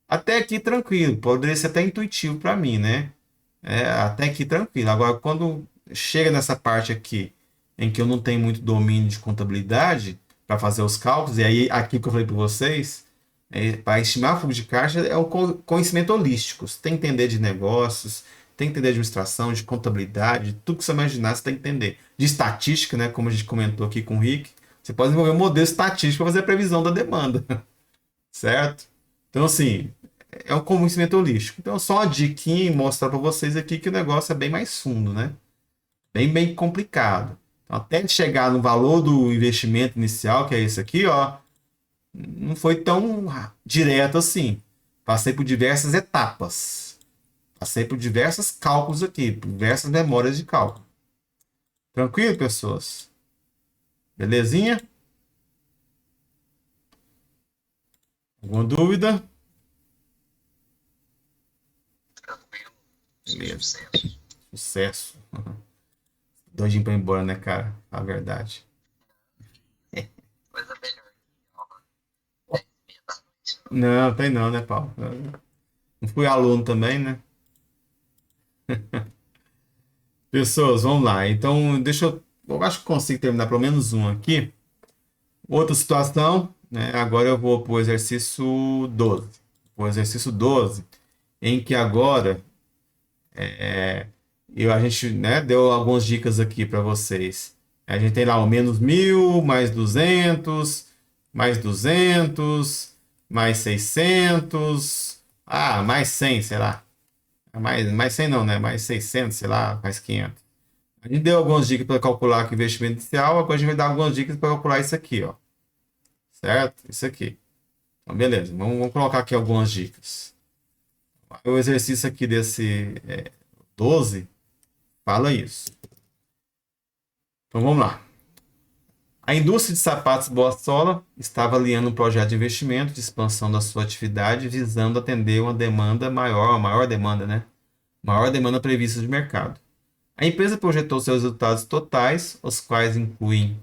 Até aqui tranquilo, poderia ser até intuitivo para mim, né? Até aqui tranquilo. Agora, quando chega nessa parte aqui, em que eu não tenho muito domínio de contabilidade para fazer os cálculos, e aí aqui que eu falei para vocês, para estimar fluxo de caixa é um conhecimento holístico. Você tem que entender de negócios, tem que entender de administração, de contabilidade, tudo que você imaginar, você tem que entender. De estatística, né? Como a gente comentou aqui com o Rick, você pode desenvolver um modelo estatístico para fazer a previsão da demanda, certo? Então, assim, é um conhecimento holístico. Então, só uma diquinha e mostrar para vocês aqui que o negócio é bem mais fundo, né? Bem complicado. Então, até chegar no valor do investimento inicial, que é esse aqui, ó, não foi tão direto assim. Passei por diversas etapas. Passei por diversos cálculos aqui, por diversas memórias de cálculo. Tranquilo, pessoas? Belezinha? Alguma dúvida? Tranquilo. Beleza. Sucesso. Sucesso. Doidinho pra ir embora, né, cara? A verdade. coisa melhor que aula 10h30 da noite. Não, tem não, né, Paulo? Não fui aluno também, né? Pessoas, vamos lá. Então, eu acho que consigo terminar pelo menos um aqui. Outra situação, né? Agora eu vou para o exercício 12. O exercício 12, em que agora a gente, né, deu algumas dicas aqui para vocês. A gente tem lá o menos 1.000, mais 200, mais 200, mais 600, mais 100, sei lá. Mais 100 não, né? Mais 600, sei lá, mais 500. A gente deu algumas dicas para calcular aqui o investimento inicial, agora a gente vai dar algumas dicas para calcular isso aqui, ó. Certo? Isso aqui. Então, beleza. Vamos colocar aqui algumas dicas. O exercício aqui desse 12 fala isso. Então vamos lá. A indústria de sapatos Boa Sola está avaliando um projeto de investimento de expansão da sua atividade, visando atender uma demanda maior, uma maior demanda, né? Maior demanda prevista de mercado. A empresa projetou seus resultados totais, os quais incluem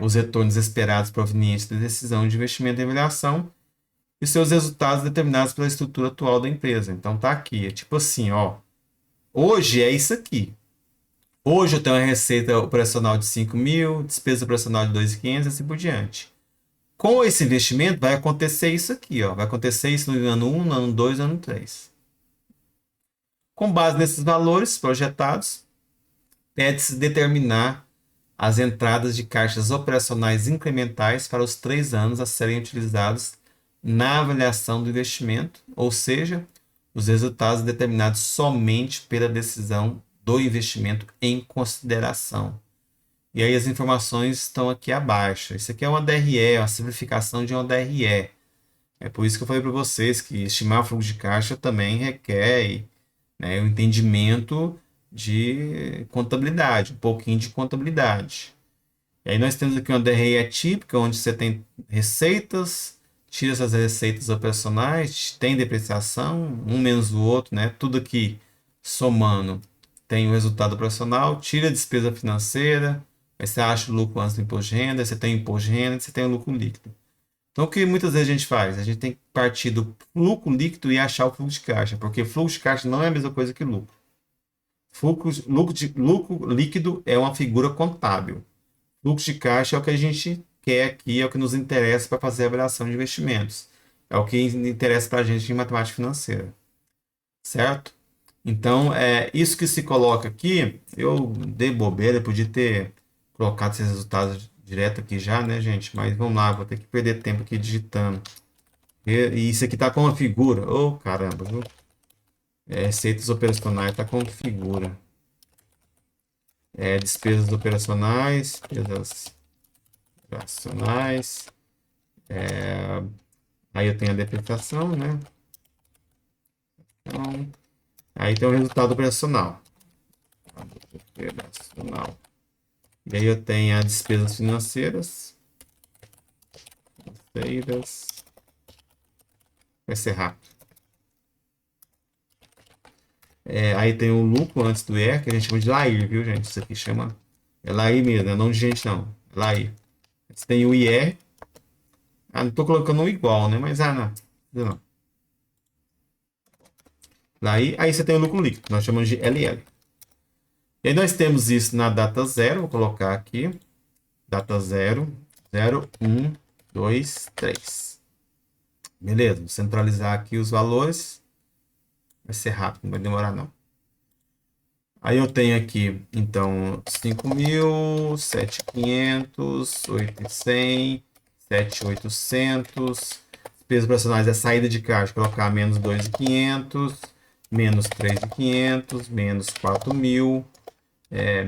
os retornos esperados provenientes da decisão de investimento em avaliação e seus resultados determinados pela estrutura atual da empresa. Então tá aqui, é tipo assim, ó. Hoje é isso aqui. Hoje eu tenho uma receita operacional de 5.000, despesa operacional de 2.500 e assim por diante. Com esse investimento vai acontecer isso aqui, ó. Vai acontecer isso no ano 1, no ano 2, no ano 3. Com base nesses valores projetados, pede-se determinar as entradas de caixas operacionais incrementais para os 3 anos a serem utilizados na avaliação do investimento, ou seja, os resultados determinados somente pela decisão do investimento em consideração. E aí as informações estão aqui abaixo. Isso aqui é uma DRE, uma simplificação de uma DRE. É por isso que eu falei para vocês que estimar fluxo de caixa também requer, né, o entendimento de contabilidade, um pouquinho de contabilidade. E aí nós temos aqui uma DRE atípica, onde você tem receitas, tira essas receitas operacionais, tem depreciação, um menos o outro, né? Tudo aqui somando tem o resultado operacional, tira a despesa financeira, aí você acha o lucro antes do imposto de renda, você tem o imposto de renda, você tem o lucro líquido. Então, o que muitas vezes a gente faz? A gente tem que partir do lucro líquido e achar o fluxo de caixa, porque fluxo de caixa não é a mesma coisa que lucro. Lucro líquido é uma figura contábil. Fluxo de caixa é o que a gente quer aqui, é o que nos interessa para fazer a avaliação de investimentos. É o que interessa para a gente em matemática financeira. Certo? Então, isso que se coloca aqui, eu dei bobeira, podia ter colocado esses resultados direto aqui já, né, gente? Mas vamos lá, vou ter que perder tempo aqui digitando. E isso aqui tá com uma figura. Oh, caramba, viu? Receitas operacionais tá com figura. Despesas operacionais, despesas operacionais. Aí eu tenho a depreciação, né? Então, aí tem o resultado operacional. Operacional. E aí eu tenho as despesas financeiras. Vai ser rápido. Aí tem o lucro antes do ER, que a gente chama de LAIR, viu, gente? Isso aqui chama. É LAIR mesmo, não é nome de gente, não. É LAIR. Você tem o IR. Não estou colocando um igual, né? Mas, não. Aí você tem o lucro líquido, nós chamamos de LL. E aí nós temos isso na data 0, vou colocar aqui. Data 0, 0, 1, 2, 3. Beleza, vou centralizar aqui os valores. Vai ser rápido, não vai demorar não. Aí eu tenho aqui, então, 5.000, 7.500, 8.100, 7.800. Despesas operacionais é saída de caixa, colocar menos 2.500, menos 3.500, menos 4.000,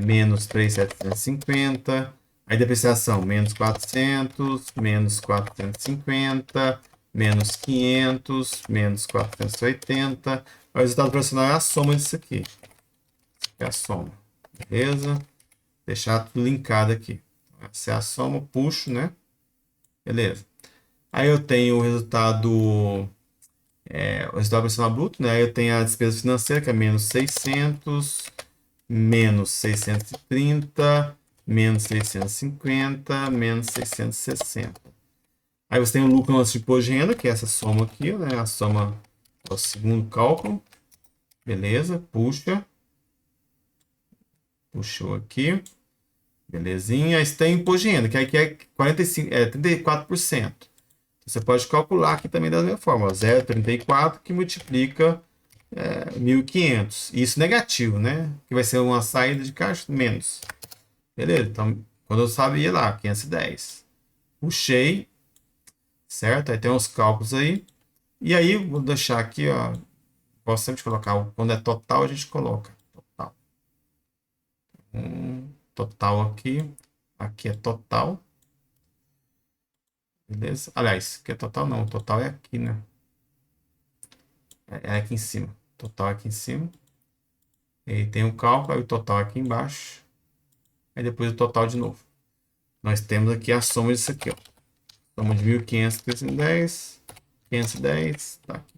menos 3.750. Aí depreciação, menos 400, menos 450, menos 500, menos 480. O resultado operacional é a soma disso aqui. É a soma, beleza? Deixar tudo linkado aqui. Essa é a soma, puxo, né? Beleza. Aí eu tenho o resultado operacional bruto, né? Aí eu tenho a despesa financeira, que é menos 600, menos 630, menos 650, menos 660. Aí você tem o lucro antes de imposto de renda, que é essa soma aqui, né? A soma é o segundo cálculo. Beleza, puxa. Puxou aqui. Belezinha. Aí você tem imposto de renda, que aqui é 34%. Você pode calcular aqui também da mesma forma. 0,34 que multiplica 1.500. Isso negativo, né? Que vai ser uma saída de caixa menos. Beleza? Então, quando eu sabia lá, 510. Puxei, certo? Aí tem os cálculos aí. E aí, vou deixar aqui, ó. Posso sempre colocar, quando é total, a gente coloca. Total. Total aqui. Aqui é total. Beleza? Aliás, aqui é total não. Total é aqui, né? É aqui em cima. Total é aqui em cima. E aí tem o cálculo, aí o total aqui embaixo. Aí depois o total de novo. Nós temos aqui a soma disso aqui, ó. Soma de 1.510, 510, tá aqui.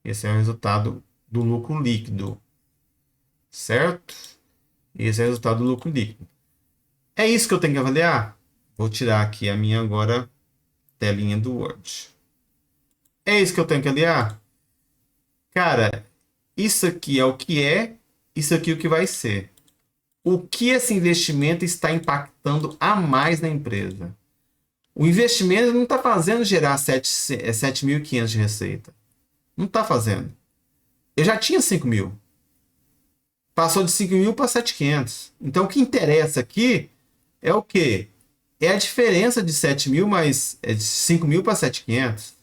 Esse é o resultado do lucro líquido, certo? Esse é o resultado do lucro líquido. É isso que eu tenho que avaliar? Vou tirar aqui a minha agora telinha do Word. É isso que eu tenho que avaliar? Cara, isso aqui é o que é, isso aqui é o que vai ser. O que esse investimento está impactando a mais na empresa? O investimento não está fazendo gerar 7.500 de receita. Não está fazendo. Eu já tinha 5.000. Passou de 5.000 para 7.500. Então, o que interessa aqui é o quê? É a diferença de 7.000 mais de 5.000 para 7.500.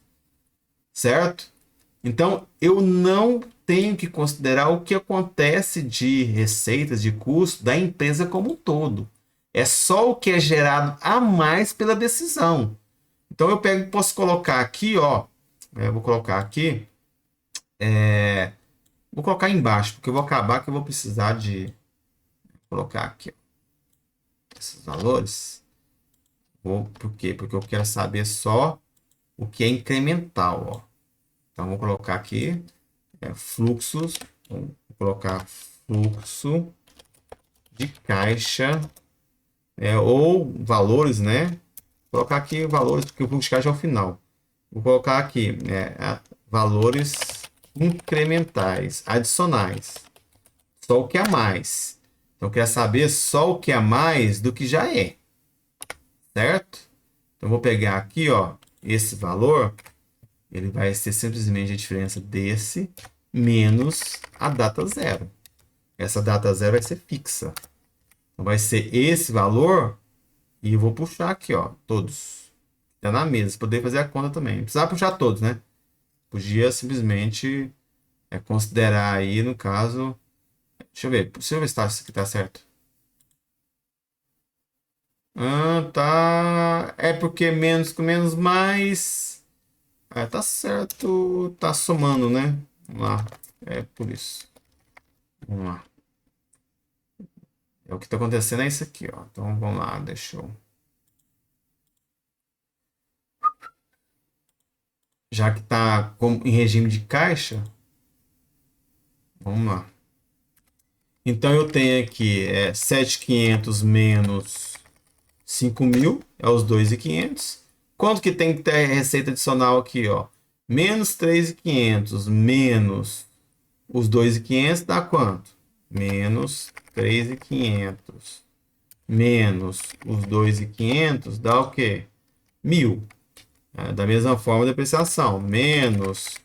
Certo? Então, eu não tenho que considerar o que acontece de receitas, de custo da empresa como um todo. É só o que é gerado a mais pela decisão. Então, eu posso colocar aqui, ó. Vou colocar aqui. Vou colocar embaixo, porque eu vou acabar que eu vou precisar de colocar aqui, ó, esses valores. Por quê? Porque eu quero saber só o que é incremental, ó. Então, vou colocar aqui fluxos. Vou colocar fluxo de caixa ou valores, né? Vou colocar aqui valores, porque o fluxo de caixa é o final. Vou colocar aqui valores incrementais, adicionais. Só o que é mais. Então, eu quero saber só o que é mais do que já é. Certo? Então, eu vou pegar aqui, ó, esse valor. Ele vai ser simplesmente a diferença desse menos a data zero. Essa data zero vai ser fixa. Então, vai ser esse valor. E eu vou puxar aqui, ó, todos. Tá na mesa. Poder fazer a conta também. Não precisava puxar todos, né? Podia simplesmente considerar aí, no caso. Deixa eu ver. Deixa eu ver se isso aqui tá certo. Tá. É porque menos com menos mais. Tá certo. Tá somando, né? Vamos lá. É por isso. Vamos lá. O que tá acontecendo é isso aqui, ó. Então vamos lá. Deixa eu. Já que tá em regime de caixa. Vamos lá. Então eu tenho aqui 7.500 menos 5.000, é os 2.500. Quanto que tem que ter receita adicional aqui, ó? Menos 3.500 menos os 2.500 dá quanto? Menos 3.500 menos os 2.500 dá o quê? 1.000. Da mesma forma, depreciação. Menos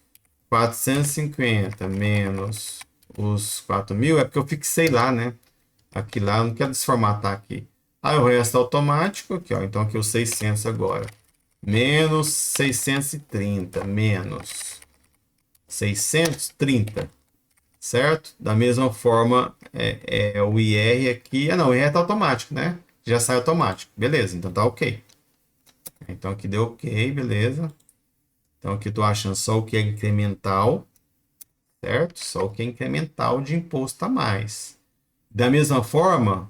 450 menos os 4.000 é porque eu fixei lá, né? Aqui lá, eu não quero desformatar aqui. Aí o resto é automático aqui, ó. Então aqui os 600 agora. Menos 630 menos 630, certo? Da mesma forma, o IR aqui. Não, o IR tá automático, né? Já sai automático. Beleza, então tá ok. Então aqui deu ok, beleza. Então aqui eu tô achando só o que é incremental, certo? Só o que é incremental de imposto a mais. Da mesma forma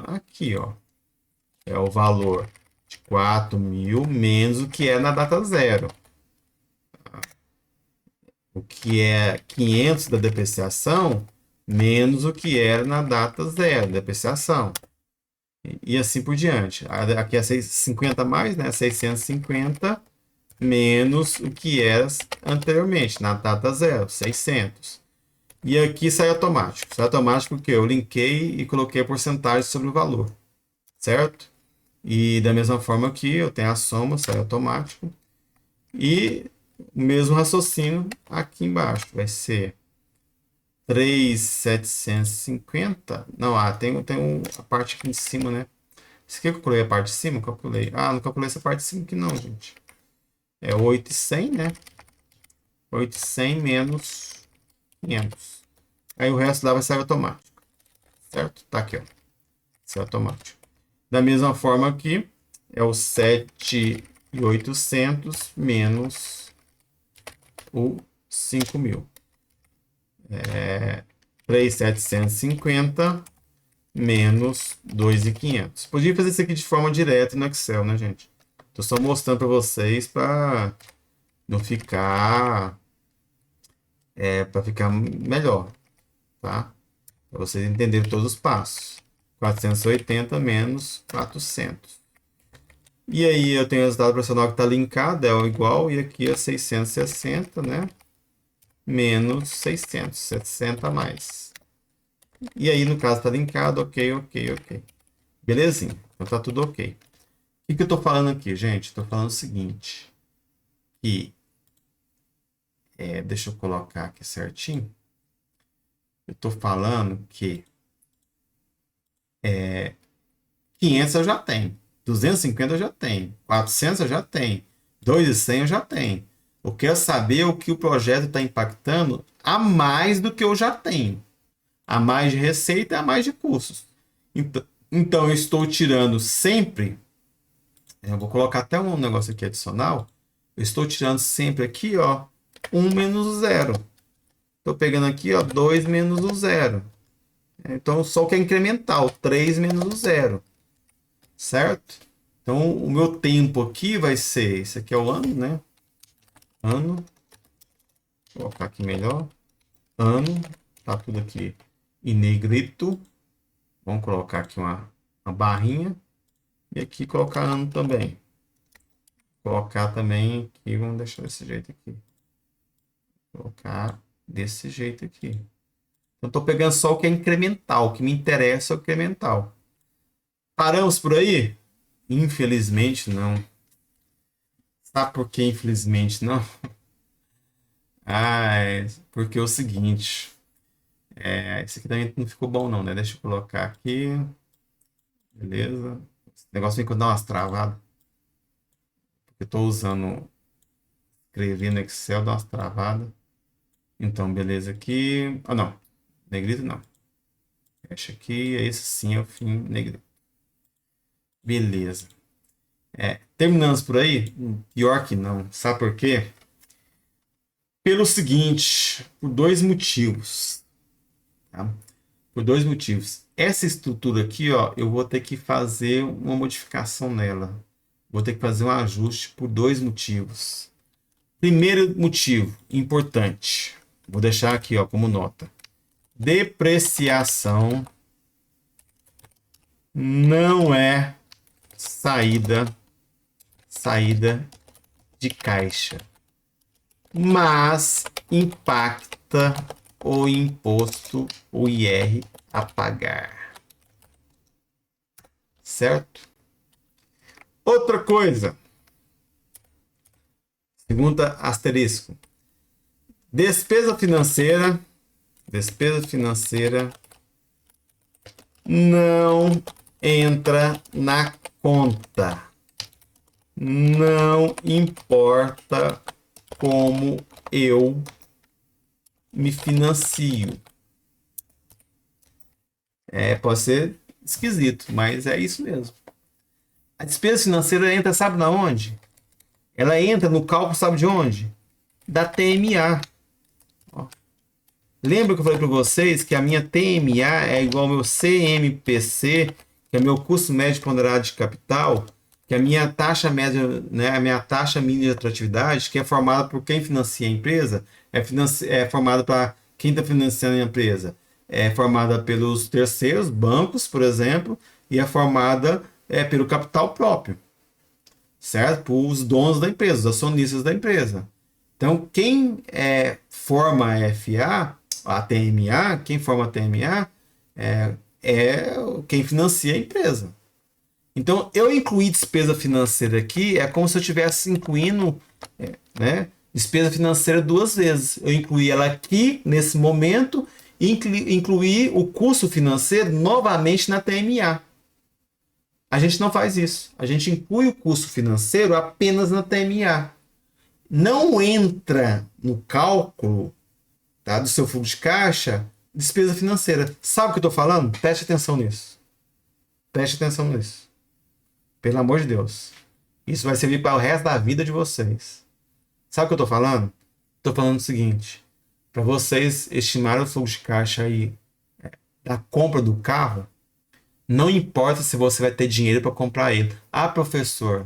aqui, ó. É o valor de 4.000 menos o que é na data zero. O que é 500 da depreciação menos o que era na data zero, depreciação. E assim por diante. Aqui é 50 mais, né? 650 menos o que era anteriormente, na data zero, 600. E aqui sai automático. Sai automático porque eu linkei e coloquei a porcentagem sobre o valor, certo? E da mesma forma que eu tenho a soma, sai automático. E o mesmo raciocínio aqui embaixo. Vai ser 3.750. Não, tem a parte aqui em cima, né? Isso aqui eu calculei a parte de cima? Eu calculei. Ah, não calculei essa parte de cima aqui não, gente. É 8.100, né? 8.100 menos 500. Aí o resto lá vai ser automático. Certo? Tá aqui, ó. Sai automático. Da mesma forma aqui, é o 7.800 menos o 5.000. 3.750 menos 2.500. Podia fazer isso aqui de forma direta no Excel, né, gente? Tô só mostrando para vocês para não ficar para ficar melhor, tá? Para vocês entenderem todos os passos. 480 menos 400. E aí eu tenho o resultado operacional que está linkado, é o igual, e aqui é 660, né? Menos 600, 60 a mais. E aí, no caso, está linkado, ok, ok, ok. Belezinha, então tá tudo ok. O que eu estou falando aqui, gente? Estou falando o seguinte, que, deixa eu colocar aqui certinho. Eu estou falando que 500 eu já tenho, 250 eu já tenho, 400 eu já tenho, 2.100 eu já tenho. Eu quero saber o que o projeto está impactando a mais do que eu já tenho. A mais de receita e a mais de custos. Então eu estou tirando sempre. Eu vou colocar até um negócio aqui adicional. Eu estou tirando sempre aqui, ó, 1 menos o 0. Estou pegando aqui, ó, 2 menos o 0. Então só o que é incremental, 3 menos o 0. Certo? Então o meu tempo aqui vai ser, esse aqui é o ano, né? Ano. Vou colocar aqui melhor. Ano. Tá tudo aqui em negrito. Vamos colocar aqui uma barrinha. E aqui colocar ano também. Colocar também aqui, vamos deixar desse jeito aqui. Colocar desse jeito aqui. Então, estou pegando só o que é incremental. O que me interessa é o incremental. Paramos por aí? Infelizmente, não. Sabe por que infelizmente não? Porque é o seguinte. Esse aqui também não ficou bom não, né? Deixa eu colocar aqui. Beleza. Esse negócio vem que dar umas travadas. Porque eu estou usando... Escrever no Excel, dá umas travadas. Então, beleza aqui. Ah, não. Negrito não. Fecha aqui. Esse sim é o fim negrito. Beleza. Terminamos por aí? Pior que não. Sabe por quê? Pelo seguinte, por dois motivos. Tá? Por dois motivos. Essa estrutura aqui, ó, eu vou ter que fazer uma modificação nela. Vou ter que fazer um ajuste por dois motivos. Primeiro motivo importante. Vou deixar aqui, ó, como nota. Depreciação não é saída de caixa, mas impacta o imposto, o IR a pagar. Certo? Outra coisa. Segunda asterisco. Despesa financeira não entra na conta. Não importa como eu me financio. Pode ser esquisito, mas é isso mesmo. A despesa financeira entra, sabe na onde? Ela entra no cálculo, sabe de onde? Da TMA. Ó. Lembra que eu falei para vocês que a minha TMA é igual ao meu CMPC, que é meu custo médio ponderado de capital, que a minha taxa média, né, a minha taxa mínima de atratividade, que é formada por quem financia a empresa, é formada para quem está financiando a empresa. é formada pelos terceiros, bancos, por exemplo, e é formada pelo capital próprio, certo? Por os donos da empresa, os acionistas da empresa. Então, quem forma a FA, a TMA, quem forma a TMA é quem financia a empresa. Então, eu incluir despesa financeira aqui é como se eu estivesse incluindo né, despesa financeira duas vezes. Eu incluí ela aqui, nesse momento, e incluí o custo financeiro novamente na TMA. A gente não faz isso. A gente inclui o custo financeiro apenas na TMA. Não entra no cálculo, tá, do seu fluxo de caixa despesa financeira. Sabe o que eu estou falando? Preste atenção nisso. Preste atenção nisso. Pelo amor de Deus. Isso vai servir para o resto da vida de vocês. Sabe o que eu estou falando? Estou falando o seguinte. Para vocês estimarem o fluxo de caixa aí da compra do carro, não importa se você vai ter dinheiro para comprar ele. Ah, professor,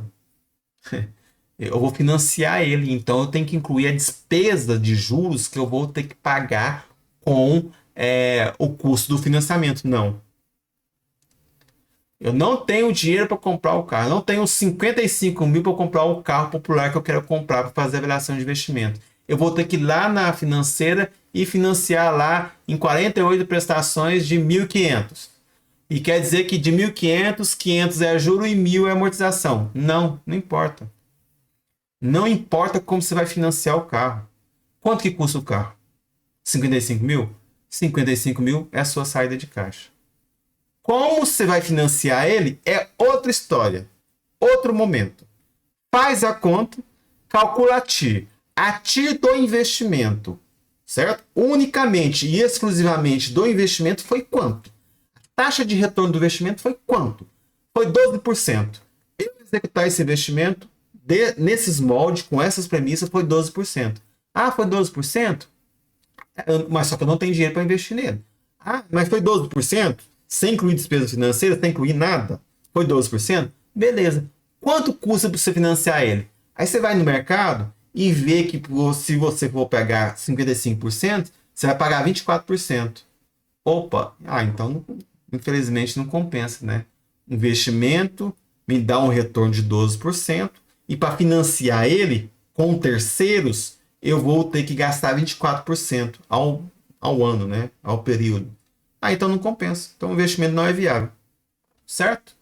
eu vou financiar ele, então eu tenho que incluir a despesa de juros que eu vou ter que pagar com o custo do financiamento. Não. Eu não tenho dinheiro para comprar o carro. Eu não tenho 55 mil para comprar o carro popular que eu quero comprar para fazer a avaliação de investimento. Eu vou ter que ir lá na financeira e financiar lá em 48 prestações de 1.500. E quer dizer que de 1.500, 500 é juro e 1.000 é amortização. Não, não importa. Não importa como você vai financiar o carro. Quanto que custa o carro? 55 mil? 55 mil é a sua saída de caixa. Como você vai financiar ele é outra história. Outro momento. Faz a conta, calcula a TIR. A TIR do investimento, certo? Unicamente e exclusivamente do investimento foi quanto? A taxa de retorno do investimento foi quanto? Foi 12%. Eu executar esse investimento nesses moldes, com essas premissas, foi 12%. Ah, foi 12%? Mas só que eu não tenho dinheiro para investir nele. Ah, mas foi 12%? Sem incluir despesa financeira, sem incluir nada? Foi 12%? Beleza. Quanto custa para você financiar ele? Aí você vai no mercado e vê que se você for pegar 55%, você vai pagar 24%. Opa, então infelizmente não compensa, né? Investimento me dá um retorno de 12% e para financiar ele com terceiros, eu vou ter que gastar 24% ao ano, né? Ao período. Então não compensa. Então o investimento não é viável. Certo?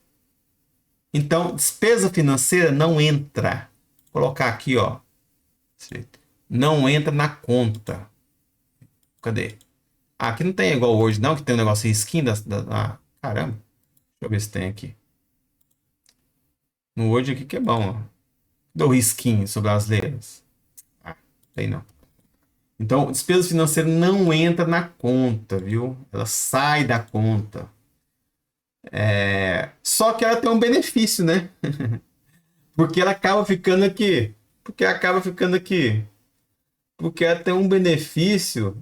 Então, despesa financeira não entra. Vou colocar aqui, ó. Não entra na conta. Cadê? Aqui não tem igual hoje, não, que tem um negócio skin caramba. Deixa eu ver se tem aqui. No Word aqui que é bom, ó. Dou risquinho sobre as letras. Tem não. Então, despesa financeira não entra na conta, viu? Ela sai da conta. Só que ela tem um benefício, né? Porque ela acaba ficando aqui. Porque ela tem um benefício.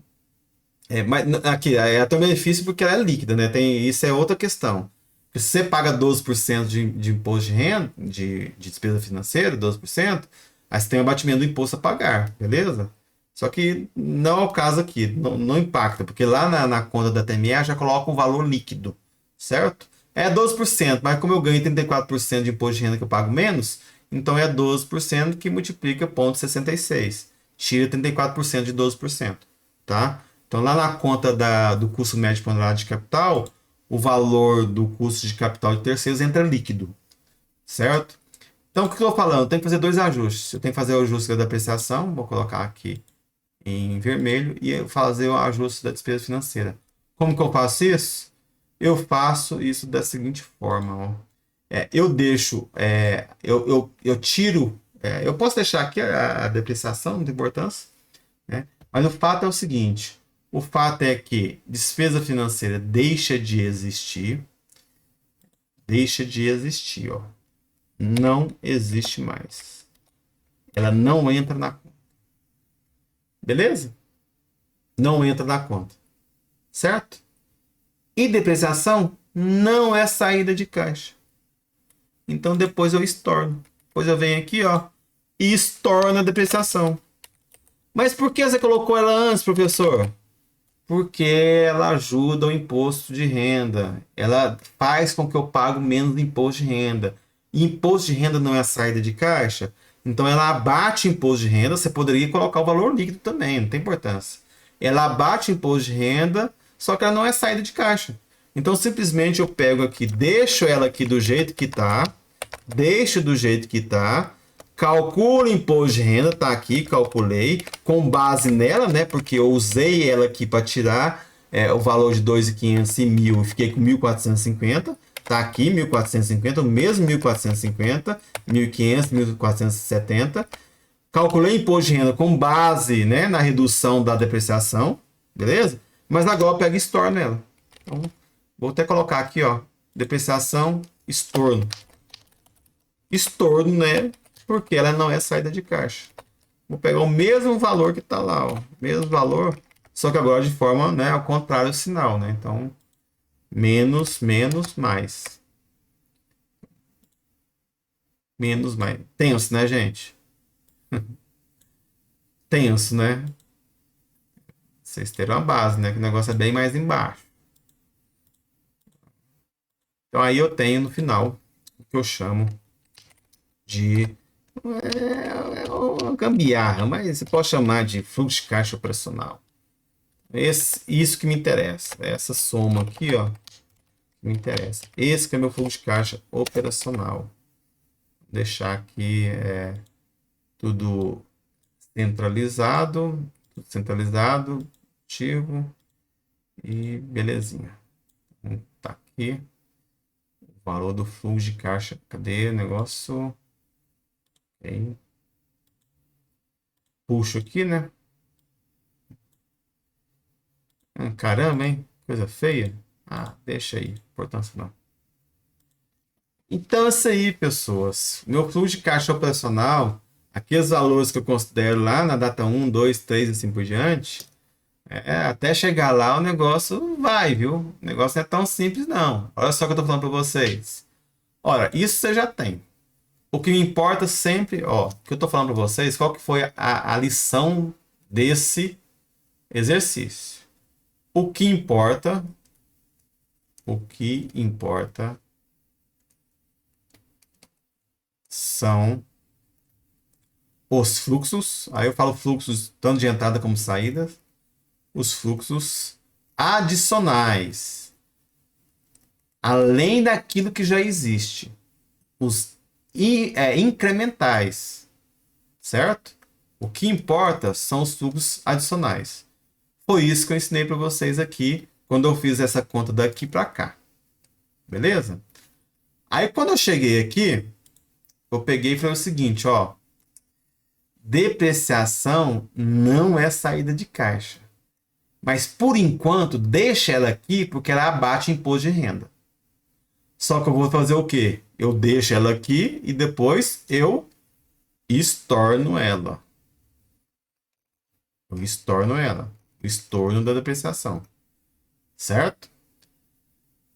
Mas aqui, ela tem um benefício porque ela é líquida, né? Isso é outra questão. Se você paga 12% de imposto de renda, de despesa financeira, 12%, aí você tem o abatimento do imposto a pagar, beleza? Só que não é o caso aqui, não impacta, porque lá na conta da TME já coloca um valor líquido, certo? É 12%, mas como eu ganho 34% de imposto de renda que eu pago menos, então é 12% que multiplica 0,66. Tira 34% de 12%, tá? Então lá na conta do custo médio ponderado de capital, o valor do custo de capital de terceiros entra líquido, certo? Então o que eu estou falando? Eu tenho que fazer dois ajustes. Eu tenho que fazer o ajuste da depreciação, vou colocar aqui em vermelho, e fazer o ajuste da despesa financeira. Como que eu faço isso? Eu faço isso da seguinte forma, ó. Eu deixo, eu tiro, eu posso deixar aqui a depreciação, não tem importância, né? Mas o fato é o seguinte, o fato é que despesa financeira deixa de existir, ó. Não existe mais. Ela não entra na conta. Beleza? Não entra na conta. Certo? E depreciação não é saída de caixa. Então depois eu estorno. Depois eu venho aqui, ó, e estorno a depreciação. Mas por que você colocou ela antes, professor? Porque ela ajuda o imposto de renda. Ela faz com que eu pague menos imposto de renda. E imposto de renda não é saída de caixa. Então ela abate imposto de renda. Você poderia colocar o valor líquido também, não tem importância. Ela abate imposto de renda, só que ela não é saída de caixa. Então simplesmente eu pego aqui, deixo ela aqui do jeito que está, deixo do jeito que está, calculo o imposto de renda, tá aqui, calculei, com base nela, né? Porque eu usei ela aqui para tirar o valor de 2.500 e 1.000, e fiquei com 1.450. Tá aqui, 1.450, o mesmo 1.450, 1.500, 1.470. Calculei imposto de renda com base, né, na redução da depreciação, beleza? Mas agora eu pego e estorno ela. Então, vou até colocar aqui, ó, depreciação, estorno. Estorno, né? Porque ela não é saída de caixa. Vou pegar o mesmo valor que está lá, ó, mesmo valor, só que agora de forma, né, ao contrário do sinal, né? Então, menos, menos, mais. Menos, mais. Tenso, né, gente? Tenso, né? Vocês terão a base, né? Que o negócio é bem mais embaixo. Então, aí eu tenho no final o que eu chamo de uma gambiarra, mas você pode chamar de fluxo de caixa operacional. Isso que me interessa. Essa soma aqui, ó, me interessa. Esse que é meu fluxo de caixa operacional. Vou deixar aqui tudo centralizado, ativo e belezinha. Tá aqui o valor do fluxo de caixa. Cadê o negócio? Okay. Puxo aqui, né? Caramba, hein? Coisa feia. Ah, deixa aí. Importância não. Então é isso aí, pessoas. Meu fluxo de caixa operacional, aqueles valores que eu considero lá na data 1, 2, 3 e assim por diante, até chegar lá o negócio vai, viu? O negócio não é tão simples, não. Olha só o que eu tô falando para vocês. Ora, isso você já tem. O que me importa sempre, ó, o que eu tô falando para vocês, qual que foi a lição desse exercício? O que importa são os fluxos, aí eu falo fluxos tanto de entrada como saída, os fluxos adicionais, além daquilo que já existe, os incrementais, certo? O que importa são os fluxos adicionais. Foi isso que eu ensinei para vocês aqui quando eu fiz essa conta daqui para cá, beleza? Aí quando eu cheguei aqui, eu peguei e falei o seguinte, ó, depreciação não é saída de caixa. Mas por enquanto, deixa ela aqui porque ela abate imposto de renda. Só que eu vou fazer o quê? Eu deixo ela aqui e depois eu estorno ela. Eu estorno ela. O estorno da depreciação. Certo?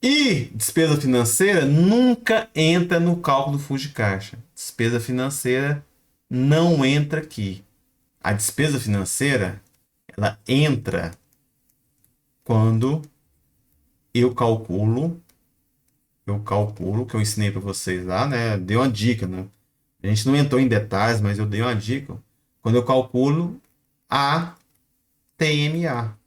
E despesa financeira nunca entra no cálculo do fluxo de caixa. Despesa financeira não entra aqui. A despesa financeira, ela entra quando eu calculo, que eu ensinei para vocês lá, né? Dei uma dica, né? A gente não entrou em detalhes, mas eu dei uma dica. Quando eu calculo a TMA,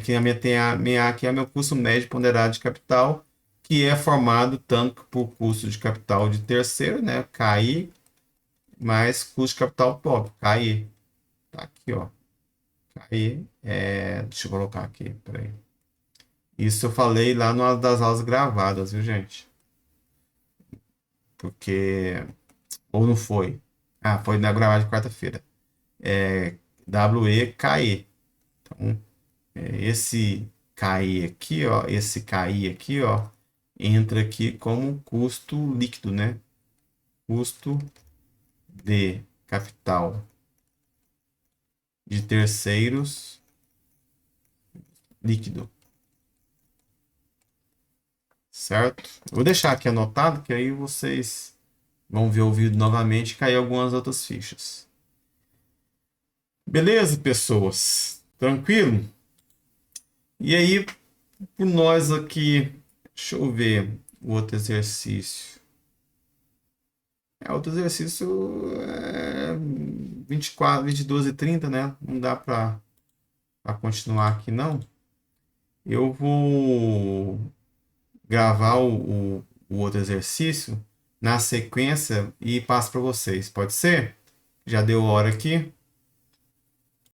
que a minha TMA aqui é meu custo médio ponderado de capital, que é formado tanto por custo de capital de terceiro, né? KI, mais custo de capital próprio, KI. Tá aqui, ó. KI, deixa eu colocar aqui, peraí. Isso eu falei lá numa das aulas gravadas, viu, gente? Porque. Ou não foi? Ah, foi na gravada de quarta-feira. WEKE. Então, esse KI aqui, ó. Esse KI aqui, ó. Entra aqui como custo líquido, né? Custo de capital de terceiros líquido. Certo? Vou deixar aqui anotado, que aí vocês vão ver o vídeo novamente e cair algumas outras fichas. Beleza, pessoas? Tranquilo? E aí, por nós aqui, deixa eu ver o outro exercício. Outro exercício é 24, 22 e 30, né? Não dá para continuar aqui, não. Eu vou gravar o outro exercício na sequência e passo para vocês. Pode ser? Já deu hora aqui.